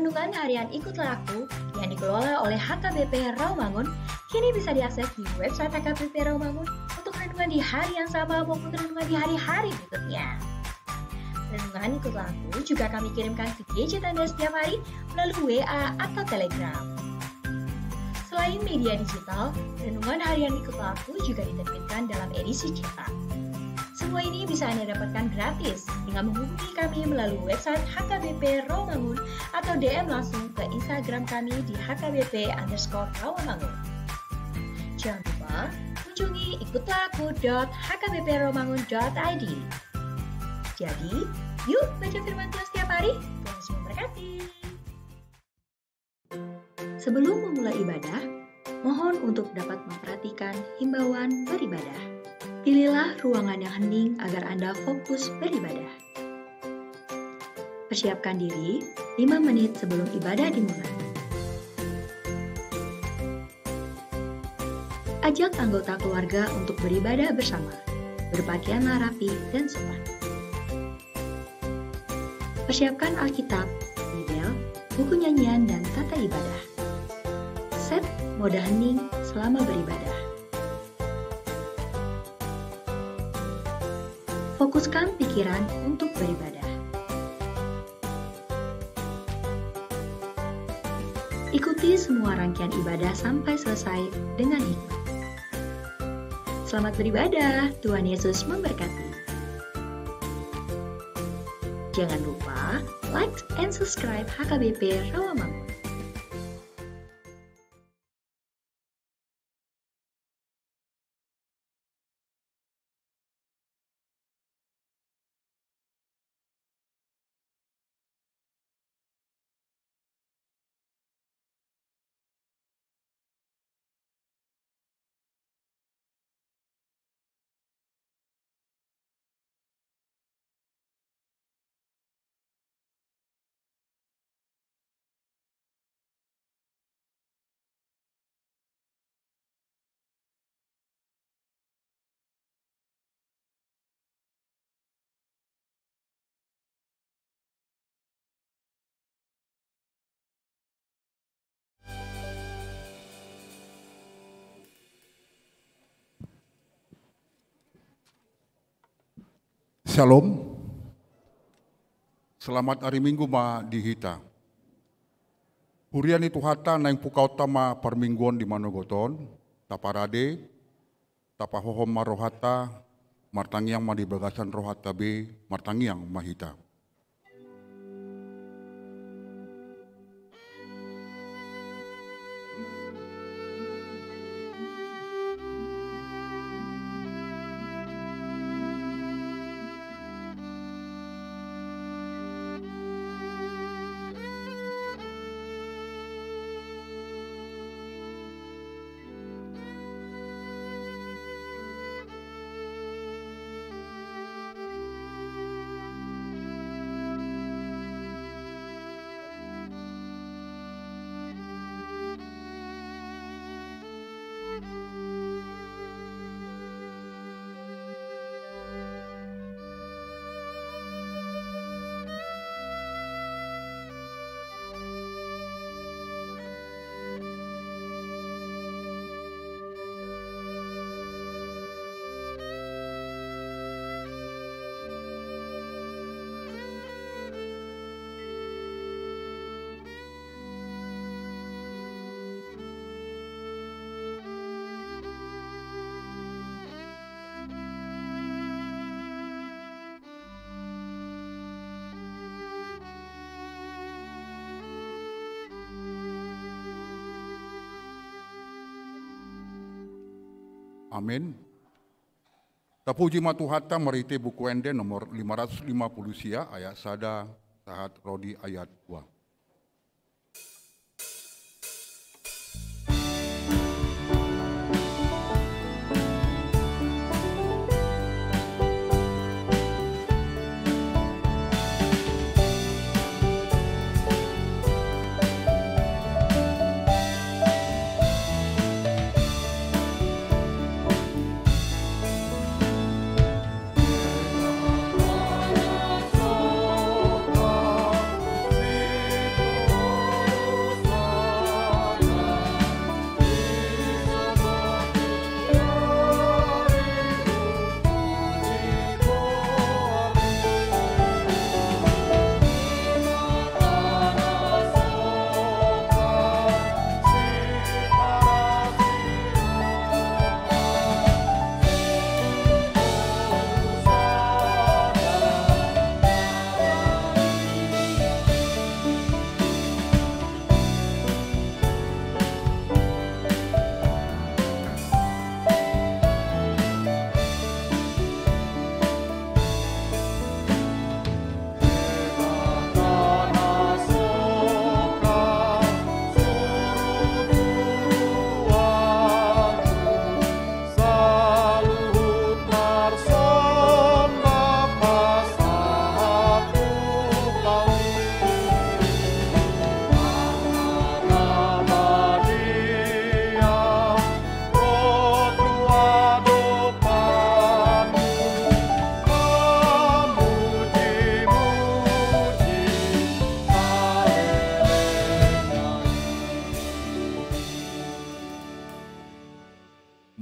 Renungan Harian Ikutlah Aku yang dikelola oleh HKBP Rawamangun kini bisa diakses di website HKBP Rawamangun untuk renungan di hari yang sama maupun renungan di hari-hari berikutnya. Renungan Ikutlah Aku juga kami kirimkan ke gadget Anda setiap hari melalui WA atau Telegram. Selain media digital, Renungan Harian Ikutlah Aku juga diterbitkan dalam edisi cetak. Semua ini bisa Anda dapatkan gratis dengan menghubungi kami melalui website HKBP Rawamangun atau DM langsung ke Instagram kami di HKBP_Rawamangun. Jangan lupa kunjungi ikutlahku.hkbprawamangun.id. Jadi, yuk baca firman Tuhan setiap hari. Tuhan Yesus memberkati. Sebelum memulai ibadah, mohon untuk dapat memperhatikan himbauan beribadah. Pilihlah ruangan yang hening agar Anda fokus beribadah. Persiapkan diri 5 menit sebelum ibadah dimulai. Ajak anggota keluarga untuk beribadah bersama. Berpakaianlah rapi dan sopan. Persiapkan Alkitab, Bibel, buku nyanyian, dan tata ibadah. Set mode hening selama beribadah. Fokuskan pikiran untuk beribadah. Ikuti semua rangkaian ibadah sampai selesai dengan hikmat. Selamat beribadah, Tuhan Yesus memberkati. Jangan lupa like and subscribe HKBP Rawamangun. Shalom, selamat hari Minggu ma dihita. Hurian itu hata naing pukau tama permingguan di Manogoton, taparade, tapahohom marohata, martangiang ma di bagasan rohata be, martangiang mahita. Amin. Tapuji matuhata merite buku ende nomor 550 sia ayat sada sahat rodi ayat 2.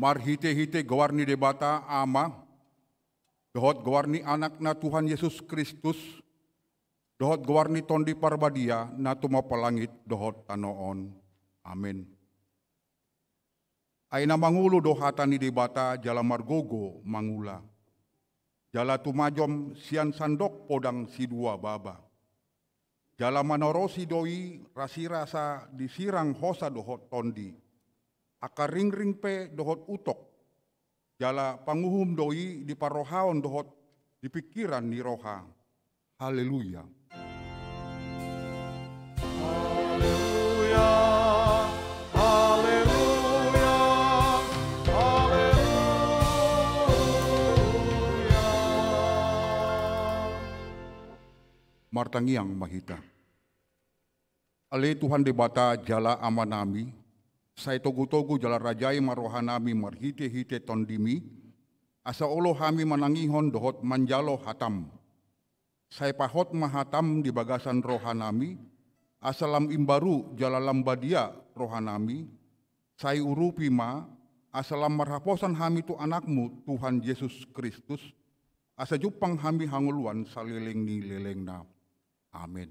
mar hite-hite gawarni debata ama, dohot gawarni anak na Tuhan Yesus Kristus, dohot gawarni tondi parbadia na tumapalangit dohot tanoon. Amin. Ay na mangulo dohata ni debata jala margogo mangula. Jala tumajom sian sandok podang sidua baba. Jala manorosi doi rasirasa disirang hosa dohot tondi. Aka ring-ring pe dohot utok. Jala panguhum doi di parohaon dohot di pikiran ni roha. Haleluya. Haleluya. Haleluya. Haleluya. Martangiang mahita. Ale Tuhan debata jala amanami. Say togu-togu jala rajai marohanami marhite-hite tondimi, asa olo hami manangihon dohot manjalo hatam. Say pahot mahatam di bagasan rohanami, asalam imbaru jala lambadia rohanami, say urupi ma, asalam marhaposan hami tu anakmu Tuhan Yesus Kristus, asa jupang hami hanguluan saliling ni lelengna. Amin.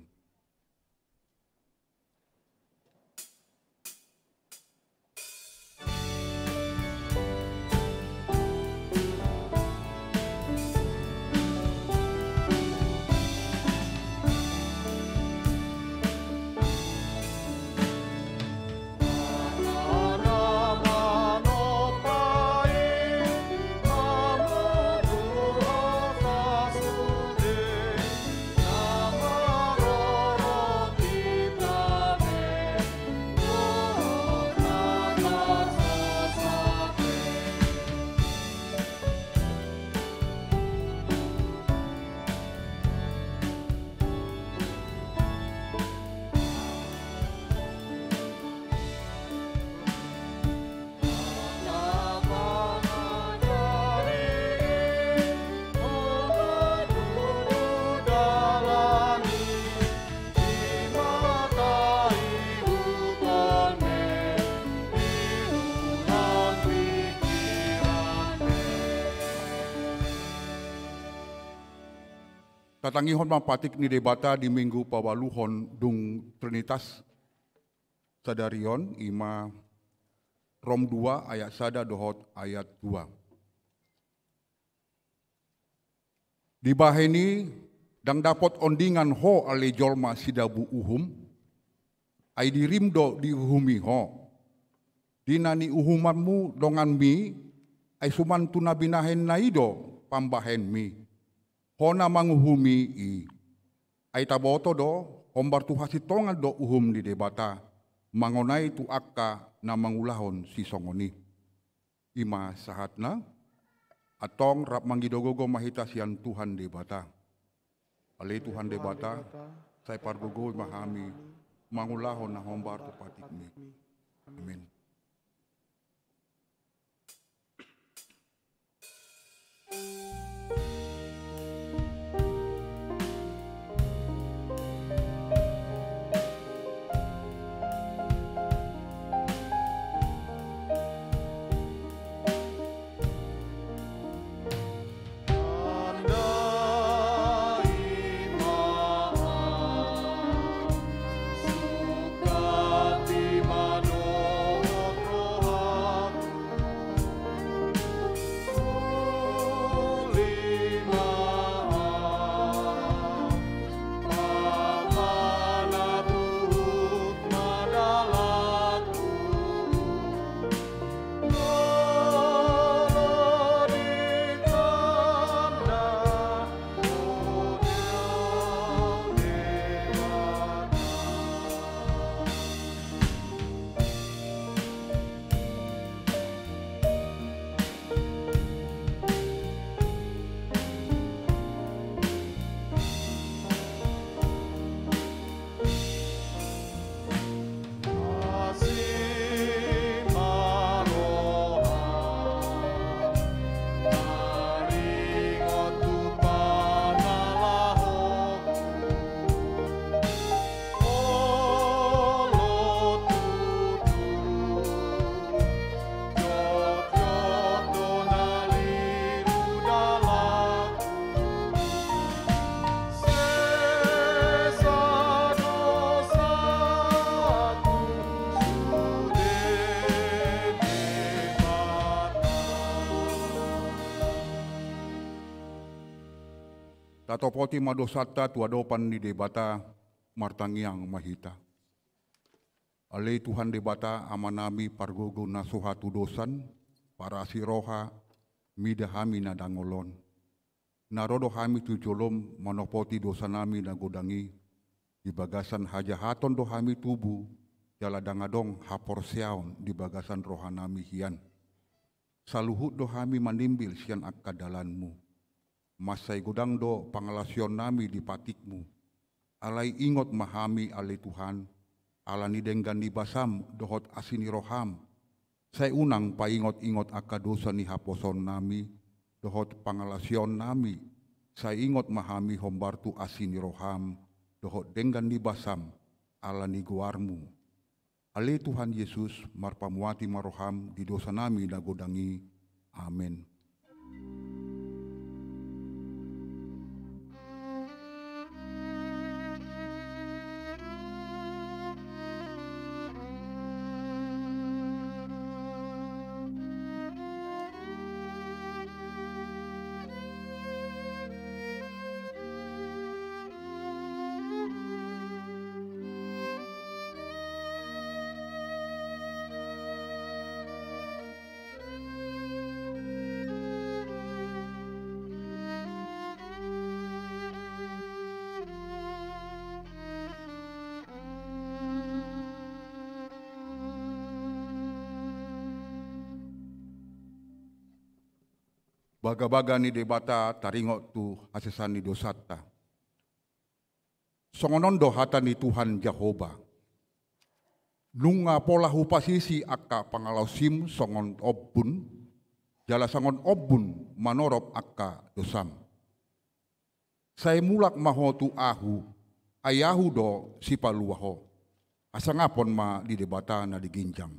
Tatangihon mapatik ni debata di minggu pawaluhon dung Trinitas sadarion ima Rom 2 ayat sada dohot ayat 2. Di baheni dang dapot ondingan ho ale jolma sidabu uhum, ay dirimdo diuhumi ho. Dinani uhumanmu dongan mi, ay suman tunabinahen na ido pambahen mi. Hona manguhumi i. Ay taboto do, hombar tu hasitongan do uhum di debata, mangonay tu akka na mangulahon si songoni. Ima sahatna, atong rap manggidogogo mahita siyan Tuhan debata. Ale Tuhan debata, say pargogo mahami, mangulahon na hombar tu patik mi. Amin. Sukati mano Tatopoti madosata tuadopan ni debata martangiang mahita. Ale Tuhan debata amanami pargogo na suhatu dosan para siroha mida hami na dangolon. Narodo hami tujolom manopoti dosa nami na godangi di bagasan hajahaton do hami tubu jala dangadong hapor siaon di bagasan rohanami hian. Saluhut do hami manimbil sian akadalanmu. Masai godang do pangalasion nami di patikmu. Alai ingot mahami ale Tuhan. Alani denggan di basam dohot asini roham. Saya unang paingot-ingot akadosa ni haposon nami. Dohot pangalasion nami. Saya ingot mahami hombartu asini roham. Dohot denggan di basam. Alani guarmu. Ale Tuhan Yesus marpamuati maroham di dosa nami nagodangi. Amin. Baga-baga ni debata taringot tu asesani dosata. Songonondo hata ni Tuhan Jehovah. Nunga pola hupasisi akka pangalausim songon obun. Jala songon obun manorop akka dosam. Saya mulak maho tu ahu. Ayahu do sipaluaho. Asangapon ma di debata na diginjam.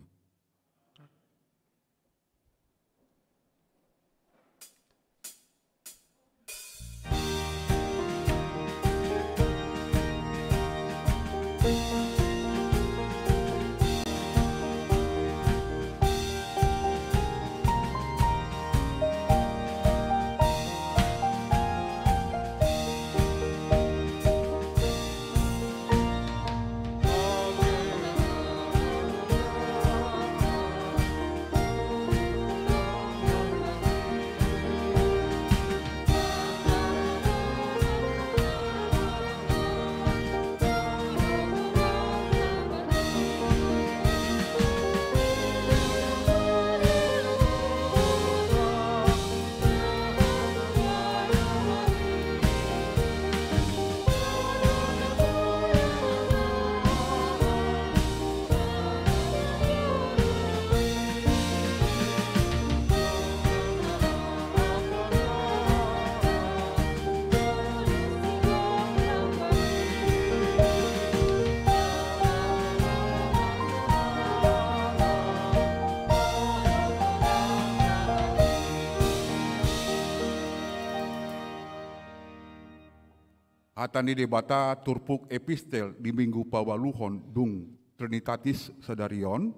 Hatani debata turpuk epistel di minggu pawaluhon dung Trinitatis sedarion,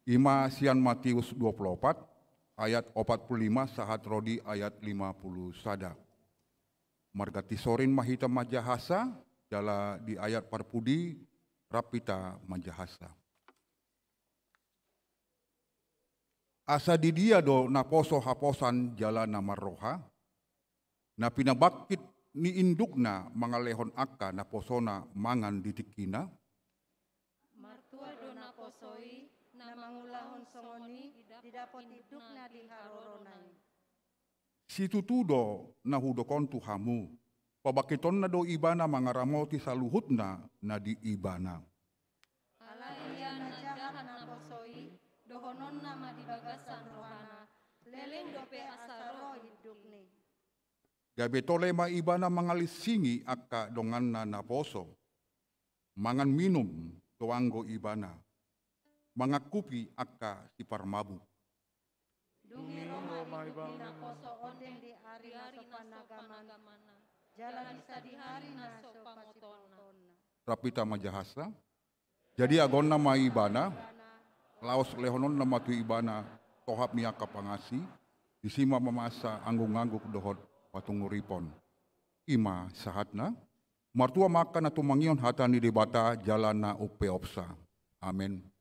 ima sian Matius 24 ayat 45 sahat rodi ayat 50 sada. Margati sorin mahita majahasa jala di ayat parpudi rapita majahasa. Asa di dia do naposo haposan jala namar roha, na pinabakit ni indukna mangalehon akka naposona mangan ditikina. Martua do naposoi na mangulahon songoni didapot indukna di haroronai. Situtudo na hudokon tuhamu, pabakiton na do ibana mangaramoti saluhutna na di ibana. Alaya na jahat naposoi, dohonon na madibagasan rohana, leleng dope asaro hidukni. Gabetole maibana mangalisingi akka dongan na naposo. Mangan minum tuanggo ibana. Mangakupi akka si parmabu. Dungi Roma hidupi naposo ondeng di hari naso panagamana. Jalan bisa di hari naso pamotona. Rapita majahasa. Jadi agonna maibana. Laos lehonon na matu ibana. Tohap miaka pangasi. Disima mamasa anggung-angguk dohot patunguripon. ima sahatna, martua makan atau mangion hatani debata jalana upe opsa. Amin.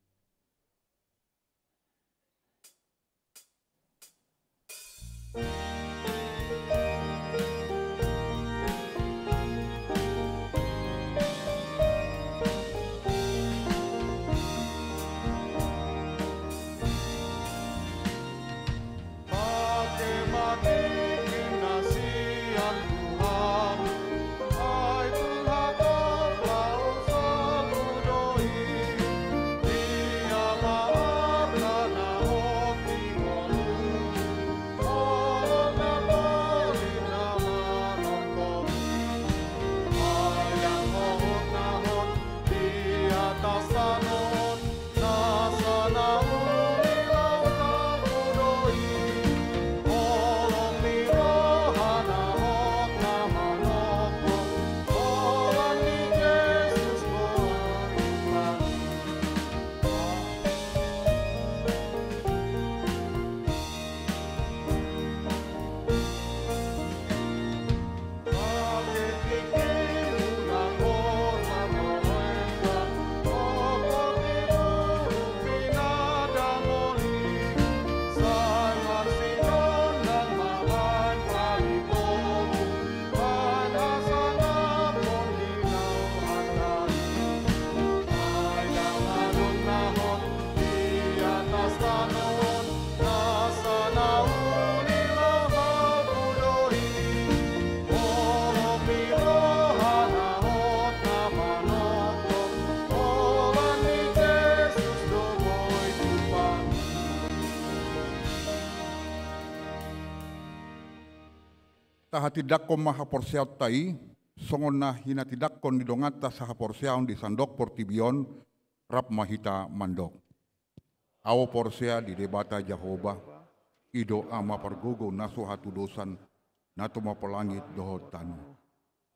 Tahati dakon maha porseaut tai, songon na hina tidakon di dongata saha porseaun di sandok portibion, rap mahita mandok. Awo porsea di debata Jehovah, ido ama pergogo naso hatu dosan, nato mapelangit dohot tanu.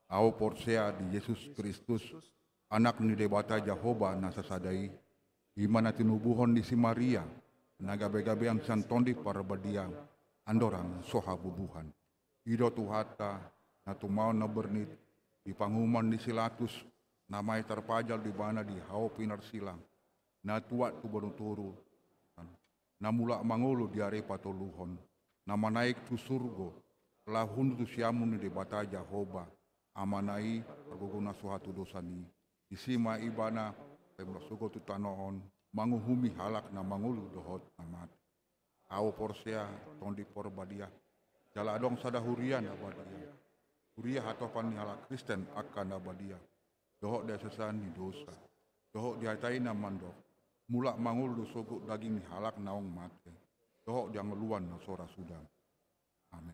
Awo porsea di Yesus Kristus, anak ni debata Jehovah nasasadai, imana tinubuhon di si Maria, nagabe-gabean santondi parabadia, andorang soha bubuhan. Ido tuhata na tumao na bernit di panghuman di silatus namay terpajal di bana di hao pinar silang na tuat tu turu na mula mangulu di are patoluhon na manaik tu surgo lahun tu siamun di bata Jehovah amanai perguguna suhatu dosani isima ibana pemlo sugo tu tanohon manguhumi halak na mangulu dohot amat awo porsea tondi porbadia jala adong sada hurian abadia. Huria hatopan ni halak Kristen akan abadia. Dohok dia sesani dosa. Dohok dia taina mandok. Mulak mangul do sogok daging ni halak naong mate. Dohok dia ngeluan na sora sudan. Amin.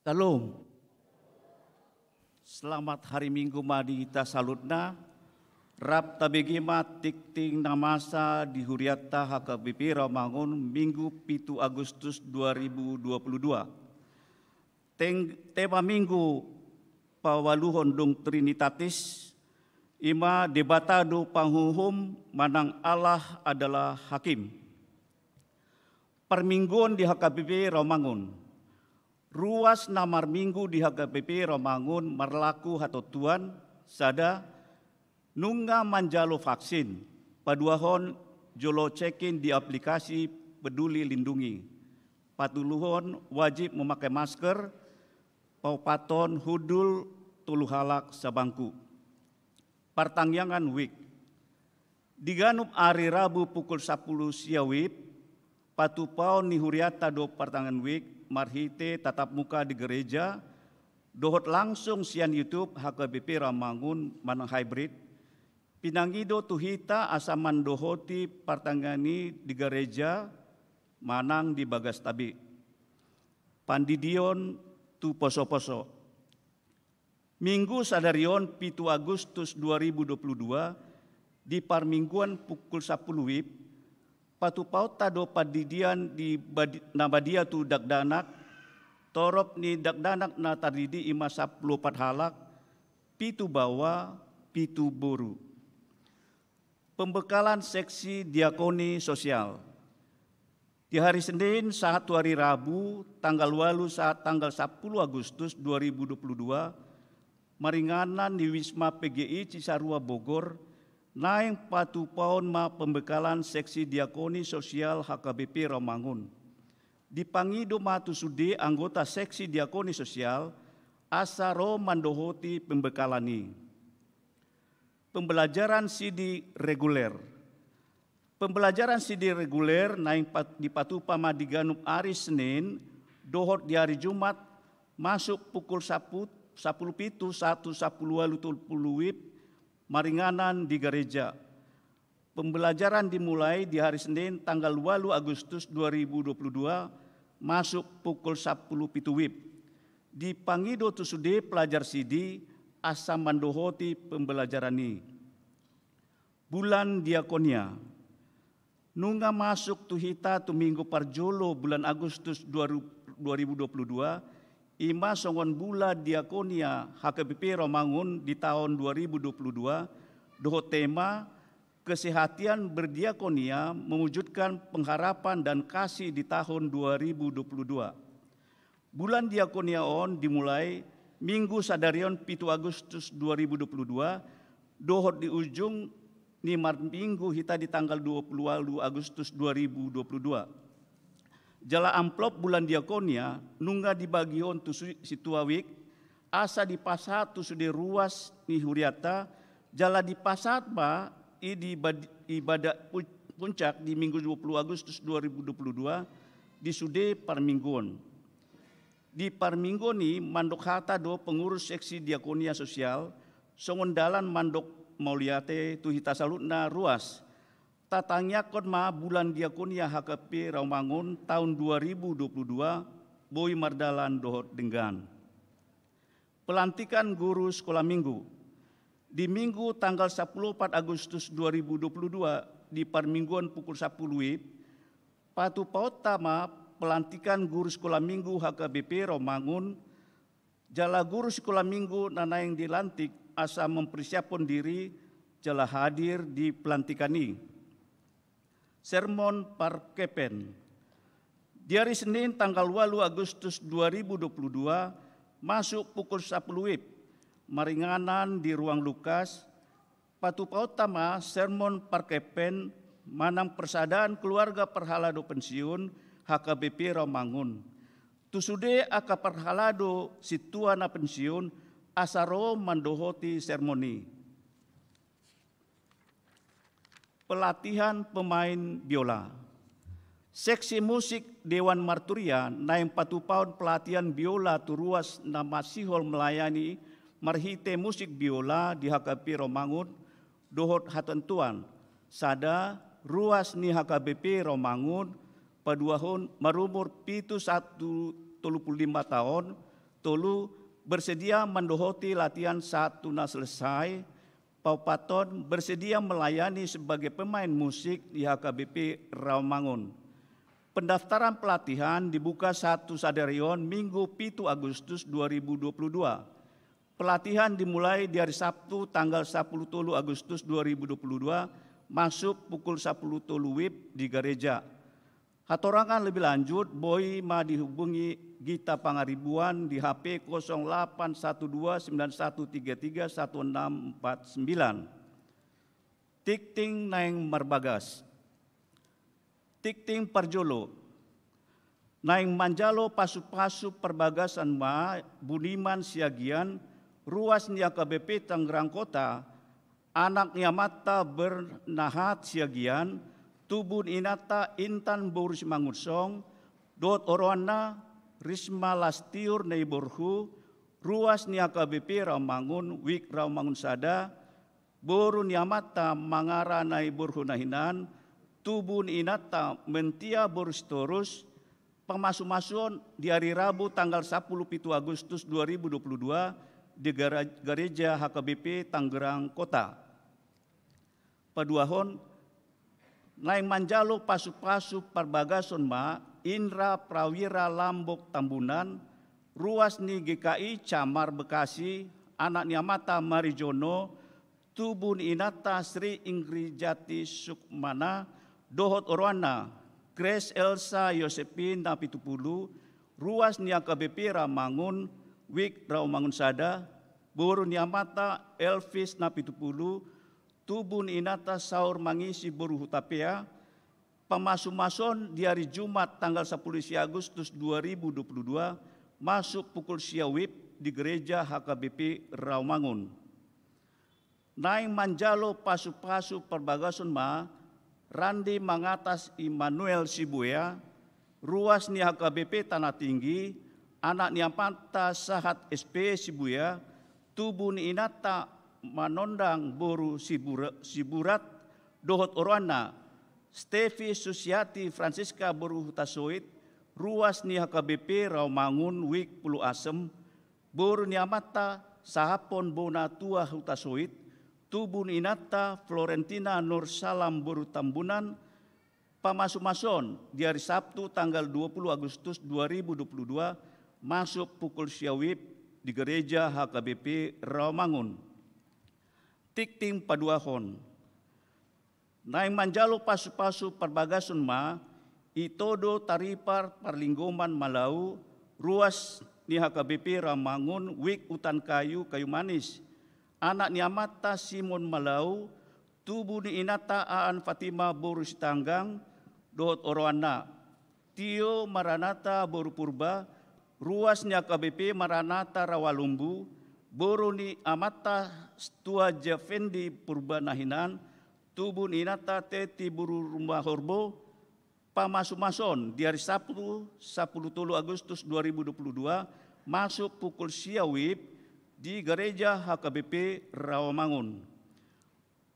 Shalom. Selamat hari Minggu madi kita salutna. Rap tabegima tikting namasa di Huriata HKBP Rawamangun Minggu 7 Agustus 2022. Tema Minggu Pawaluhon Dung Trinitatis ima debatado panghuhum manang Allah adalah hakim. Permingguan di HKBP Rawamangun. Ruas namar minggu di HKBP Rawamangun marlaku hato tuan sada nungga manjalo vaksin paduahon jolo cekin di aplikasi Peduli Lindungi. Patuluhon wajib memakai masker, paupaton hudul tuluhalak sabangku. Partangyangan week. Diganup hari Rabu pukul 10 siawip, patupau ni Huriata do partangan week, marhite tatap muka di gereja, dohot langsung sian YouTube HKBP Rawamangun manang hybrid, pinangido tuhita asaman dohoti partangani di gereja manang di bagas tabi. Pandidion tu poso-poso. Minggu sadarion 7 Agustus 2022 di parmingguan pukul 10 wib, patupaut tado padidian di nabadia tu dakdanak, torop ni dakdanak na tardidi ima 14 halak, pitu bawa, pitu boru. Pembekalan seksi diakoni sosial. Di hari Senin saat hari Rabu, tanggal 8 saat tanggal 10 Agustus 2022, maringanan di Wisma PGI Cisarua Bogor, naing patupaon ma pembekalan seksi diakoni sosial HKBP Rawamangun. Dipangido matu sude anggota seksi diakoni sosial asaro mandohoti pembekalani. Pembelajaran CD reguler. Pembelajaran CD reguler naing di patupa ma diganup hari Senin dohot di hari Jumat masuk pukul 10 pitu 1 10 wib maringanan di gereja. Pembelajaran dimulai di hari Senin tanggal 8 Agustus 2022 masuk pukul 10 pitu wib. Di pangido tusude pelajar sidi asam mandohoti pembelajaran ini. Bulan diakonia. Nungga masuk tuhita tu minggu parjolo bulan Agustus 2022 ima songon bula diakonia HKBP Rawamangun di tahun 2022 doho tema kesehatan berdiakonia mewujudkan pengharapan dan kasih di tahun 2022. Bulan diakonia on dimulai minggu sadarion 7 Agustus 2022 doho di ujung ni minggu hita di tanggal 20 Agustus 2022. Jala amplop bulan diakonia nungga dibagion tu situawik asa di pasat tu sude ruas ni Huriata jala di pasat ba di ibadah puncak di minggu 20 Agustus 2022 di sude parmingguan. Di parmingguan ni mandok hata do pengurus seksi diakonia sosial songon dalan mandok mauliate tu hita salutna ruas. Tatangnya ma bulan diakonia HKP Rawamangun tahun 2022 Boy Mardalan dohot denggan. Pelantikan guru sekolah minggu. Di minggu tanggal 14 Agustus 2022 di parmingguan pukul 10 wib, patu pautama pelantikan guru sekolah minggu HKBP Rawamangun, jala guru sekolah minggu nana yang dilantik asa mempersiapkan diri jala hadir di pelantikan ini. Sermon Parkepen. Di hari Senin tanggal 8 Agustus 2022 masuk pukul 10 wib. Maringanan di ruang Lukas. Patupa utama Sermon Parkepen manang persadaan keluarga perhalado pensiun HKBP Rawamangun. Tusude aka perhalado situana pensiun asaro mandohoti sermoni. Pelatihan pemain biola. Seksi musik Dewan Marturia naing patupaun pelatihan biola turuas nama sihol melayani marhite musik biola di HKBP Rawamangun dohot hatentuan sada ruas ni HKBP Rawamangun paduahon marumur 7135 tahun Tolu bersedia mendohoti latihan saat tuna selesai. Paupaton bersedia melayani sebagai pemain musik di HKBP Rawamangun. Pendaftaran pelatihan dibuka 1 Sadarion Minggu 7 Agustus 2022. Pelatihan dimulai di hari Sabtu tanggal 10 Agustus 2022 masuk pukul 10 WIB di gereja. Hatorangan lebih lanjut, Boy ma dihubungi Gita Pangaribuan di HP 081291331649. Tikting naing marbagas. Tikting parjolo. Naing manjalo pasu-pasu perbagasan ma Buniman Siagian, ruas ni AKBP Tangerang Kota, anak nyamata bernahat Siagian, tubun inata Intan Boris Mangursong, dot orwana Risma Lastiur Neighborhood, ruas ni AKBP Rawamangun, Wik Rawamangun Sada, boru niamata Mangara Neighborhood Nahinan, tubun inata Mentia Boris Torus, pemasuk-masukan di hari Rabu tanggal 10 Agustus 2022 di gereja HKBP Tangerang Kota. Paduahon, naing manjalo pasu-pasu perbagason ma Indra Prawira Lambok Tambunan, ruas ni GKI Camar Bekasi, anak niamata Marijono, tubun inata Sri Ingrijati Sukmana, dohot orwana, Grace Elsa Yosepin Napitupulu, ruas ni AKBP Rawamangun, Wik Rawamangun Sada, boru niamata Elvis Napitupulu, tubun inata Saur Mangisi Boru Hutapea, pemasuk-mason di hari Jumat tanggal 10 Agustus 2022 masuk pukul siawib di gereja HKBP Rawamangun. Naing manjalo pasu-pasu perbagason ma Randi Mangatas Immanuel Sibuya, ruas ni HKBP Tanah Tinggi, anak niampanta Sahat SP Sibuya, tubuh ni inata manondang boru Siburat, dohot orwana, Stevi Susiati Francisca Boru Hutasoit, ruas ni HKBP Rawamangun Wik Pulu Asem, boru niamata Sahapon Bona Tua Hutasoit, tubun inata Florentina Nur Salam Boru Tambunan, pamasuk-mason di hari Sabtu tanggal 20 Agustus 2022 masuk pukul siawib di gereja HKBP Rawamangun. Tikting paduahon. Naing manjalo pasu-pasu perbagason ma itodo taripar parlinggoman Malau, ruas ni HKBP Rawamangun Wik Utan Kayu Manis, anak niamata Simon Malau, tubuh ni inata Aan Fatima Boru Sitanggang, dohot oroana Tio Maranata Boru Purba, ruas ni HKBP Maranata Rawalumbu, boru ni amata Stua Javendi Purba Nahinan, tubuh ni inata Teti Buru Rumah Horbo, pamasuk-mason di hari Sabtu 10 Agustus 2022 masuk pukul siawib di gereja HKBP Rawamangun.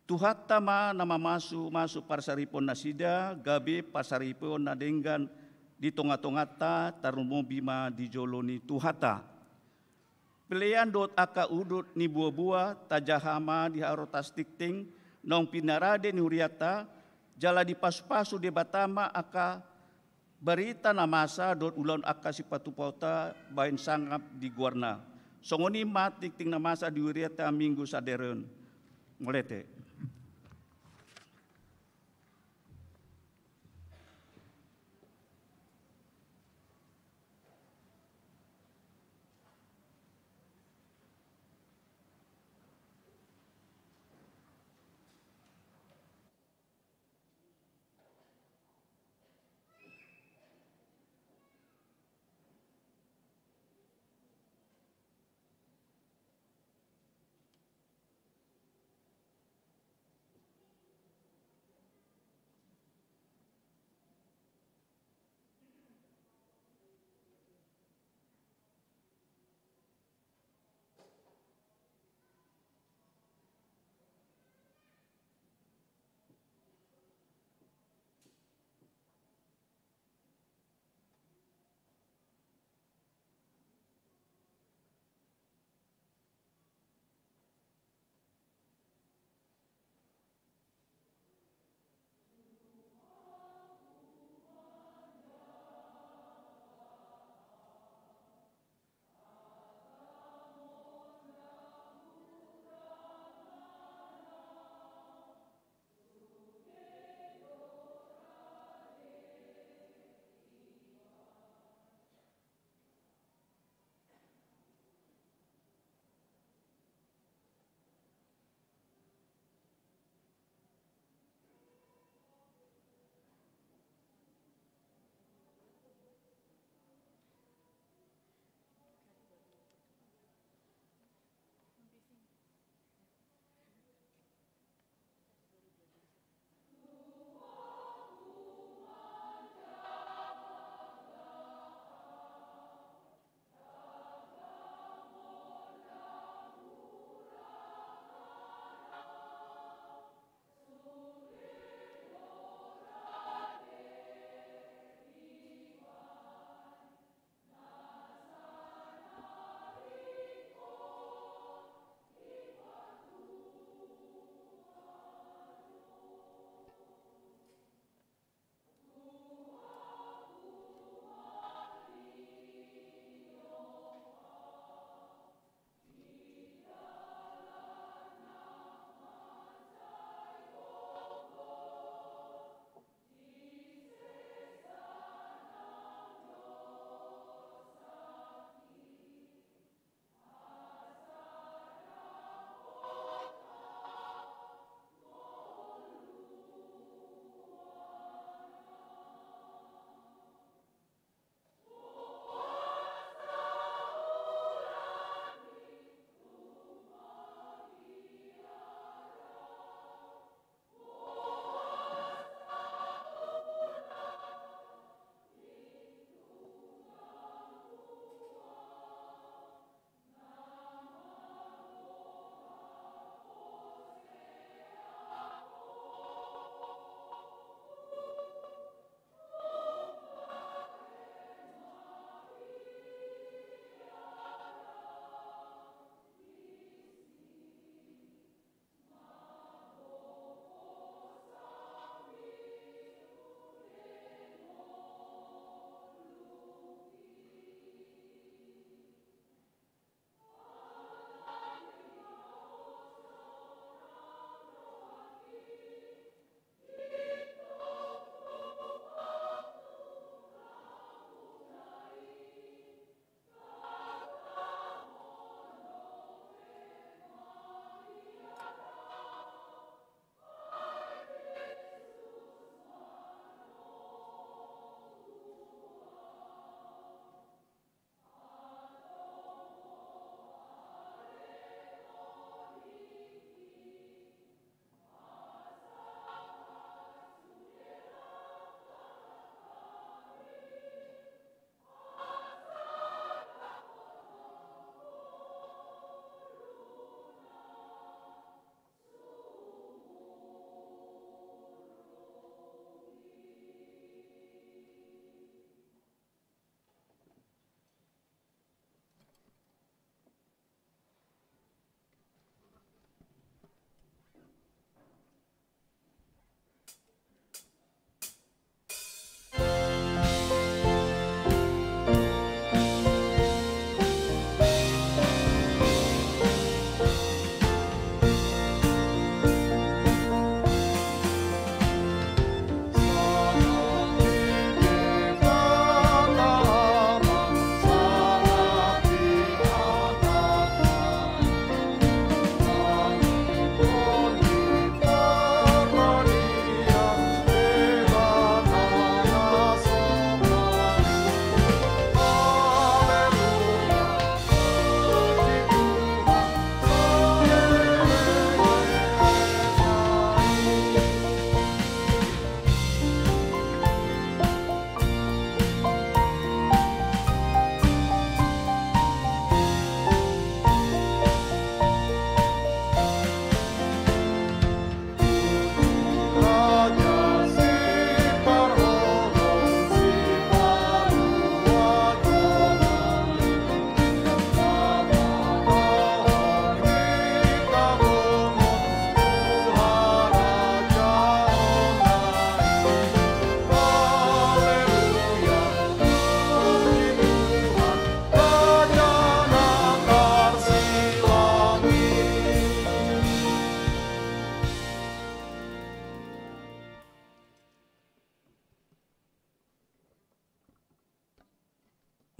Tuhatta nama masuk parsaripon nasida, gabe parsaripon nadenggan di tonga-tongata tarumo bima di joloni Tuhatta. Pilihan dot aka udut ni buah-buah tajahama di harotas tikting nong pinarade ni huriata jala di pasu-pasu di batama aka berita namasa dot ulon aka sipatu pauta bain sangap di guarna. Songoni matik ting namasa di huriata minggu saderen. Molete.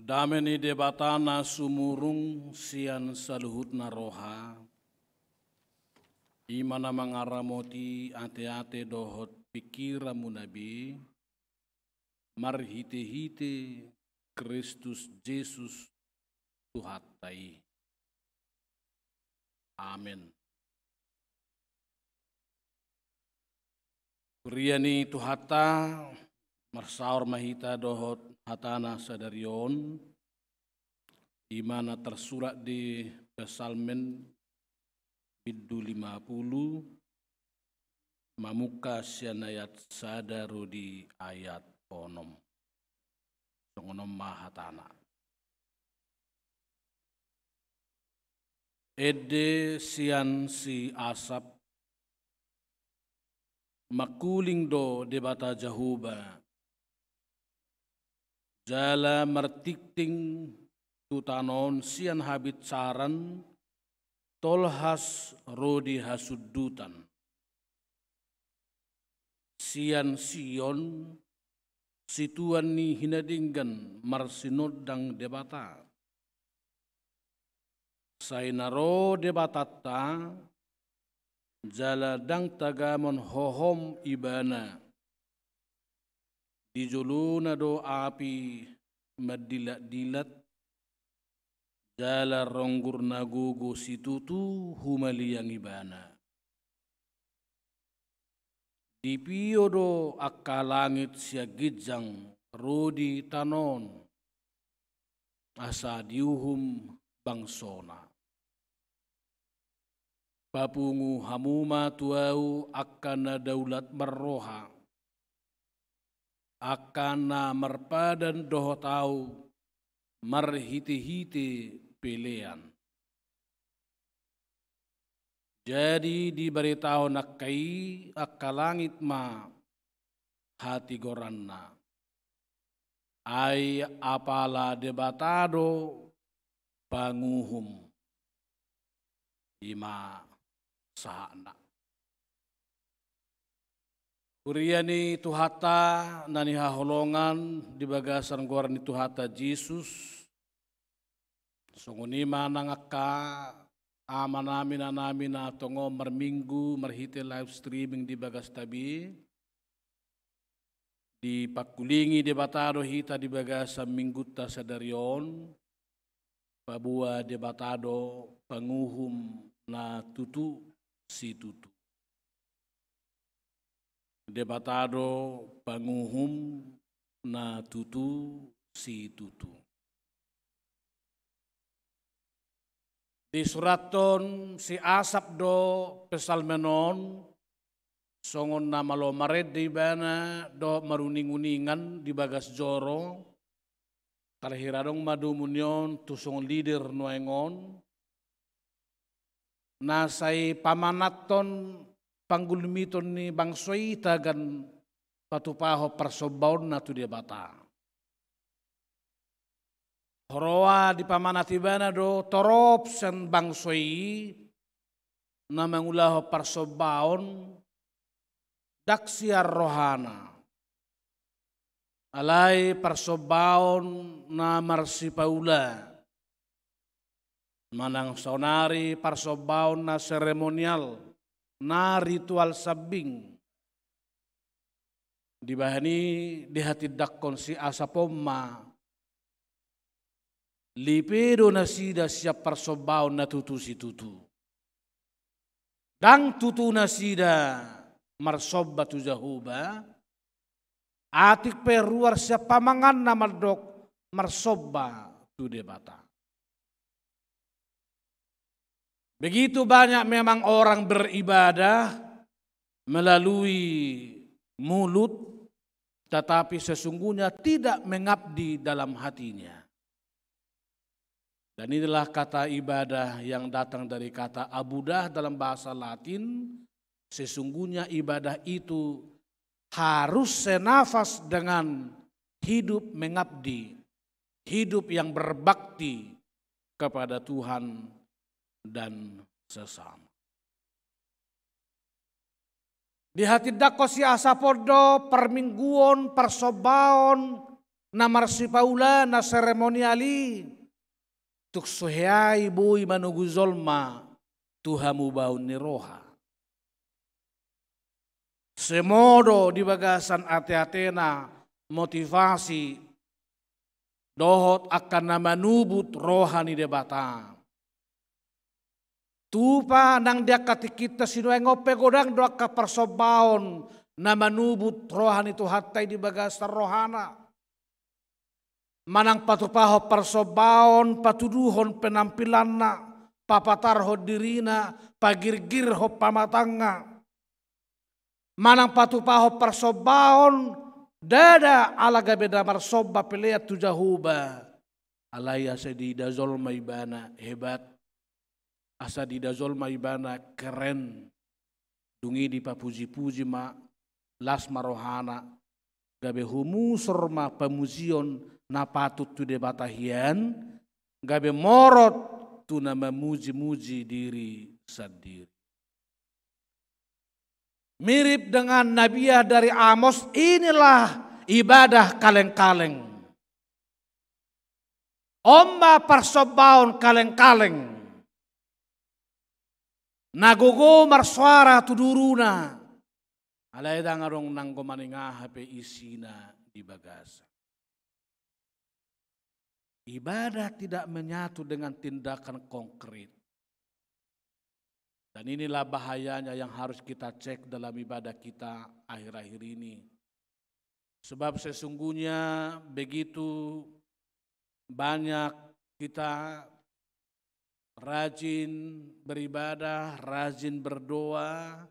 Dameni debatana sumurung sian saluhutna roha. Imana mangaramoti ate-ate dohot pikiramu nabi. Marhite-hite Kristus Yesus Tuhatai. Amin. Kuriani Tuhata marsaur mahita dohot hatana sadarion. Imana tersurat di Psalmen Biddu 50 mamuka sian ayat sadaru di ayat onom. Songonom mahatana. Ede sian si asap makuling do debata jahuba. Jala mertikting tutanon sian habit saran tolhas rodi hasudutan. Sian sion situan ni hinadinggan marsinodang debata. Sainaro debatata jala dang tagamon hohom ibana. Dijuluna do api madilat-dilat jala ronggur nagugu situtu humaliang ibana. Dipio do akka langit sia gijang rodi tanon asa diuhum bangsona. Papungu hamuma tuau akana daulat marroha. Akana marpadan doho tau marhite-hite pelean. Jadi diberitahu nakai akka langit ma hati goranna. Ai apala debatado panguhum ima sahana. Kuriani tuhata nani haholongan di bagasan goran tuhata Yesus. Sungunima nangaka amanamin na tongo merminggu merhite live streaming di bagas tabi. Di pakulingi debatado hita di bagasa mingguta sadarion. Pabua debatado panguhum na tutu si tutu. Debatado panguhum na tutu si tutu. Di suraton si asap do pesalmenon songon nama lo mared di bana do maruning-uningan di bagas joro kalhiradong madumunyon tusong leader nuengon nasay pamanaton panggulmiton ni bangsoy tagan patupaho persobaon na tu dia bata. Horoa di pamanatibana do torop sen bangsoy na mangulaho persobaon daksiar rohana. Alay persobaon na marsipaula. Manang sonari persobaon na seremonial na ritual sabing. Dibahani di hati dakon si asapoma. Lipedo na sida siap persobaon na tutu si tutu. Dang tutu na sida marsobba tu jahuba. Atik peruar siap pamangan na mardok marsobba tu debata. Begitu banyak memang orang beribadah melalui mulut, tetapi sesungguhnya tidak mengabdi dalam hatinya. Dan inilah kata ibadah yang datang dari kata abudah dalam bahasa Latin. Sesungguhnya ibadah itu harus senafas dengan hidup mengabdi, hidup yang berbakti kepada Tuhan dan sesama. Di hati dako si asapodo permingguon persobaon na marsipaula na seremoniali tuk soheai bui manuguzolma tuhamu baun ni roha. Semodo di bagasan ate-atena motivasi dohot akan namanubut rohani debata. Tupa nang dia kati kita sinuai ngope godang doa ka persobaon namanubut rohani tu hatai di bagasan rohana. Manang patupaho persobaon patuduhon penampilanna papatarho dirina pagirgirho pamatanga. Manang patupaho persobaon dada alaga beda marsoba pelea tujahuba alaya sedida zolma ibana hebat asa dida zolma ibana keren dungi di papuji-puji ma las marohana gabe humusor ma pamuzion na patut tu de batahian gabe morot tu na memuji-muji diri sendiri. Mirip dengan nabiah dari Amos, inilah ibadah kaleng-kaleng. Omba persobaon kaleng-kaleng. Nagogo marsuara tuduruna. Alay dangarong nanggo maninga hape isina di bagasa. Ibadah tidak menyatu dengan tindakan konkret. Dan inilah bahayanya yang harus kita cek dalam ibadah kita akhir-akhir ini. Sebab sesungguhnya begitu banyak kita rajin beribadah, rajin berdoa,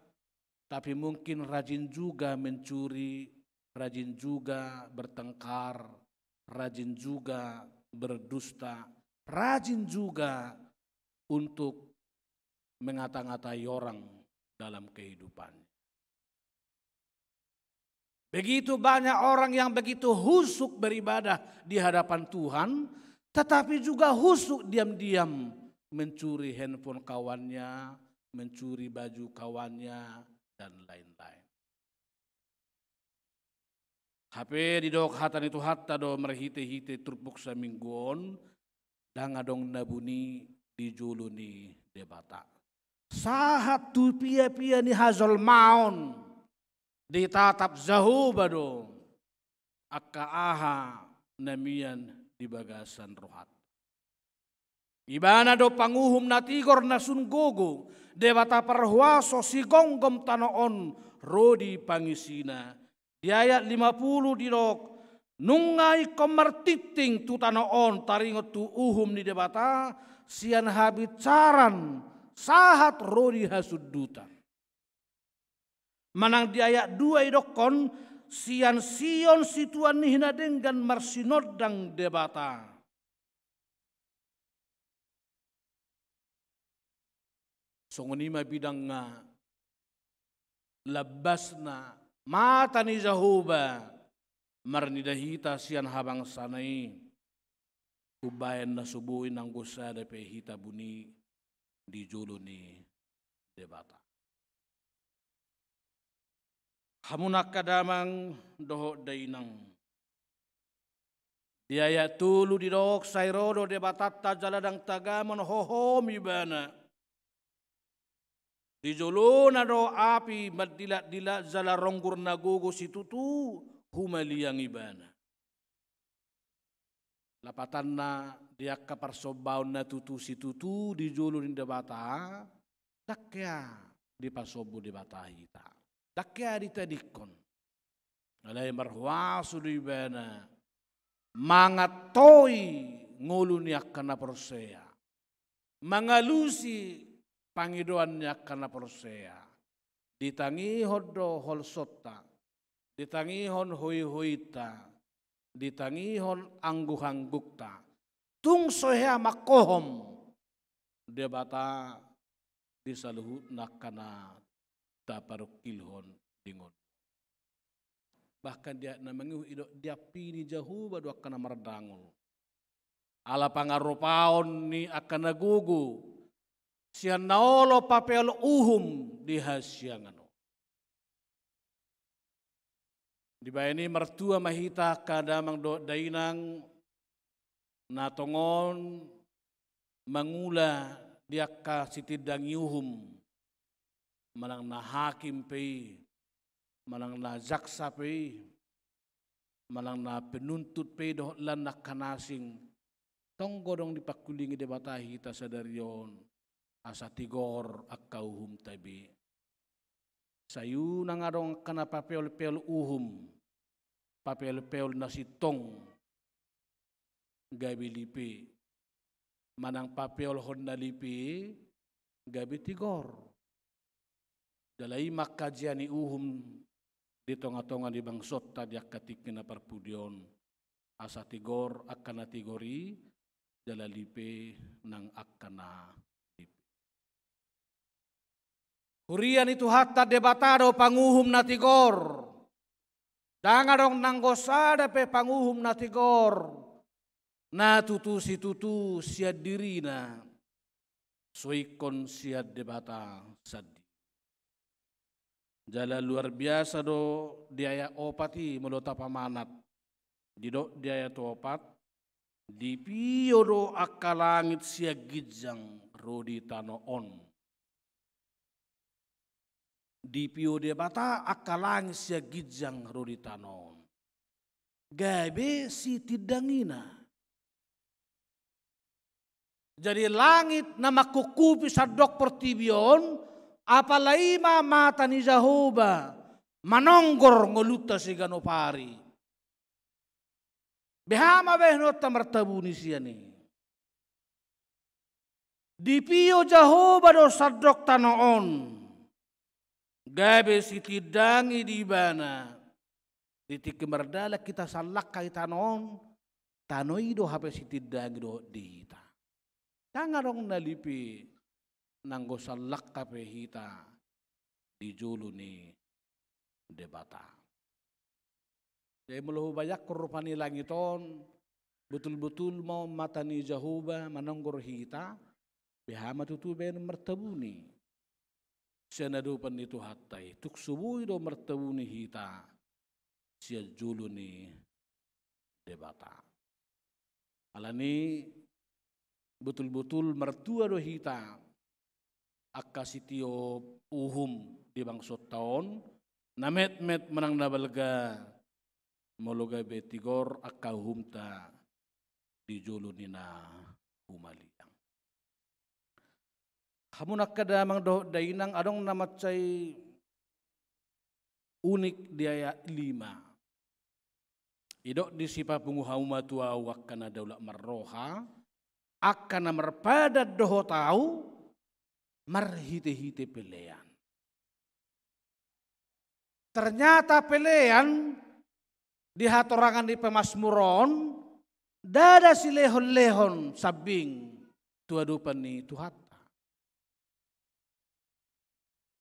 tapi mungkin rajin juga mencuri, rajin juga bertengkar, rajin juga berdusta, rajin juga untuk mengata-ngatai orang dalam kehidupan. Begitu banyak orang yang begitu husuk beribadah di hadapan Tuhan, tetapi juga husuk diam-diam mencuri handphone kawannya, mencuri baju kawannya, dan lain-lain. HP di dok hatan itu hatta do merhite-hite turbuk saminggon, dan adong nabuni dijuluni debata. Sahat tu pia-pia ni hazol maun ditatap zahuba do akka aha namian di bagasan rohat. Ibana do panguhum natigor na sungogo debata perhuaso si gonggom tanoon rodi pangisina. Di ayat 50 dirok nungai komertiting tu tanoon taringot tu uhum ni debata sian habicaran sahat rodi hasudutan. Manang di ayat 2 idokon sian sion situan nihna dengan marsinodang debata. Songonima bidang nga labas na mata ni Zahuba marnidahita sian habang sanay kubayan na subuin ang gusada pe hita buni di julo ni debata. Hamunak kadamang doho dainang di ayat tulu di dohok sayrodo debatata jaladang tagamon hohom ibana di julo na do api maddilat-dilat jala ronggur nagogo situtu humaliang ibana. Lapatan na dia kaparsobaon na tutu si tutu di jolo ni debata dakya di pasobo debata hita dakya di tadikon alay marhuasu di bana mangatoi ngulu niya kana persea mangalusi pangidoan niya kana persea ditangihon do holsota ditangihon hoy-hoyta ditangihon angguhanggukta tung sohea makohom debata disaluhut nakana taparukilhon dingon bahkan dia namangihu idok dia pini jauh badu akana mardangol ala pangaropaon ni akana gugu sian naolo papel uhum di hasyangan Di bayani mertua mahita kadamang do dainang natongon mangula diakka sitidang yuhum manang na hakim pe, manang na jaksa pe, manang na penuntut pe do lan nakanasing tonggodong dipakulingi debata hita sadarion asa tigor akkauhum tabi. Sayu nang adong kana papel-pel uhum, papel-pel nasitong gabi lipi, manang papel honda lipi gabi tigor. Dalai makajiani uhum di tonga-tonga di bangsot tadi akatik na parpudion asa tigor akana tigori dala lipi nang akana. Hurian itu hatta debatado panguhum na tigor. Dangadong nanggosada pe panguhum na tigor. Na tutu si tutu siad dirina. Suikon siad debata sadi. Jala luar biasa do diaya opati melota pamanat. Didok diaya to opat. Di piyo do akalangit siag gijang rodi tano on. Di pio debata akalang siya gijang roditanon. Gabe si tidangina. Jadi langit na makukupi sa dok pertibion, apalai mata ni Jehovah, manonggor ngoluta si ganopari. Behama behnot tamartabu ni siya ni. Di pio Jehovah do sa dok tanoon. Gabe si tidangi di bana. Di tikemerdala kita salak kay tanon. Tanoi do hape si tidangi do dihita. Tangarong nalipi. Nanggo salak kape hita. Di julu ni debata. Jadi meluhu banyak korupani langiton. Betul-betul mau mata ni Jehovah manonggor hita. Behama tutu ben mertabuni. Senadupan itu hatai, tuk subui do mertemu ni hita, sia julu ni debata. Alani betul-betul mertua do hita, akasitio uhum di bangsot tahun, namet-met menang nabalga, mologa betigor akahumta di julu nina humali. Hamun akadamang do dainang adong namatsay unik diaya 5. Idok disipa punguhauma tua wakana daula marroha akana merpada doho tau marhite-hite pelean. Ternyata pelean di hatorangan di pemasmuron dada si lehon-lehon sabing tuadupan ni Tuhan.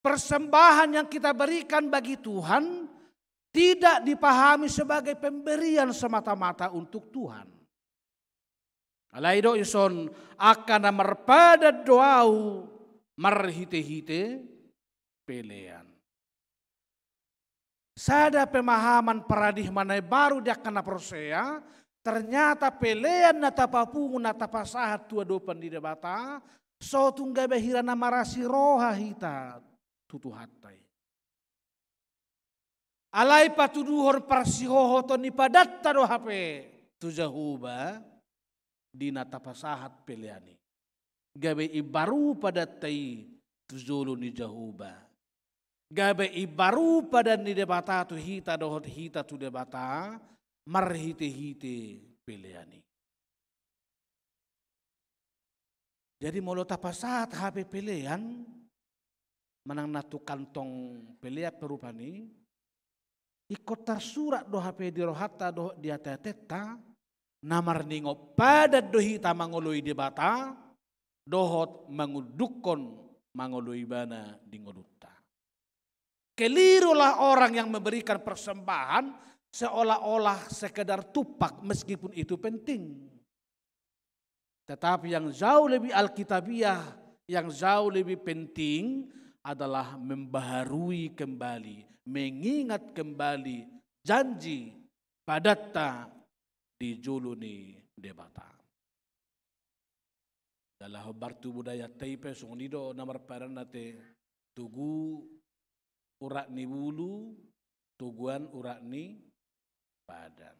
Persembahan yang kita berikan bagi Tuhan tidak dipahami sebagai pemberian semata-mata untuk Tuhan. Alaido ison akan merpada doau marhite-hite pelean. Sada pemahaman paradih manai baru dia kena prosea, ternyata pelean natapapungu natapasahat tua dopan di debata, so tungga behirana marasi roha hita. Tutu hatai. Alai patuduhor parsihoho to ni padatta do hape tu Jehovah dina tapasahat peleani. Gabe ibaru padatai tu zulu ni Jehovah. Gabe ibaru pada ni debata tu hita dohot hita tu debata marhite-hite peleani. Jadi molo tapasahat hape pelean manang natu kantong pelea perupani ikut tersurat do HP di rohata do dia teta namar ningo pada dohita mangoloi debata dohot mangudukon mangoloi bana di ngolutta. Kelirulah orang yang memberikan persembahan seolah-olah sekedar tupak meskipun itu penting. Tetapi yang jauh lebih alkitabiah, yang jauh lebih penting adalah membaharui kembali, mengingat kembali janji padatta di juluni debata. Dalam bartu budaya Taipe sungnido namar paran nate tugu urak ni bulu, tuguan urak ni badan.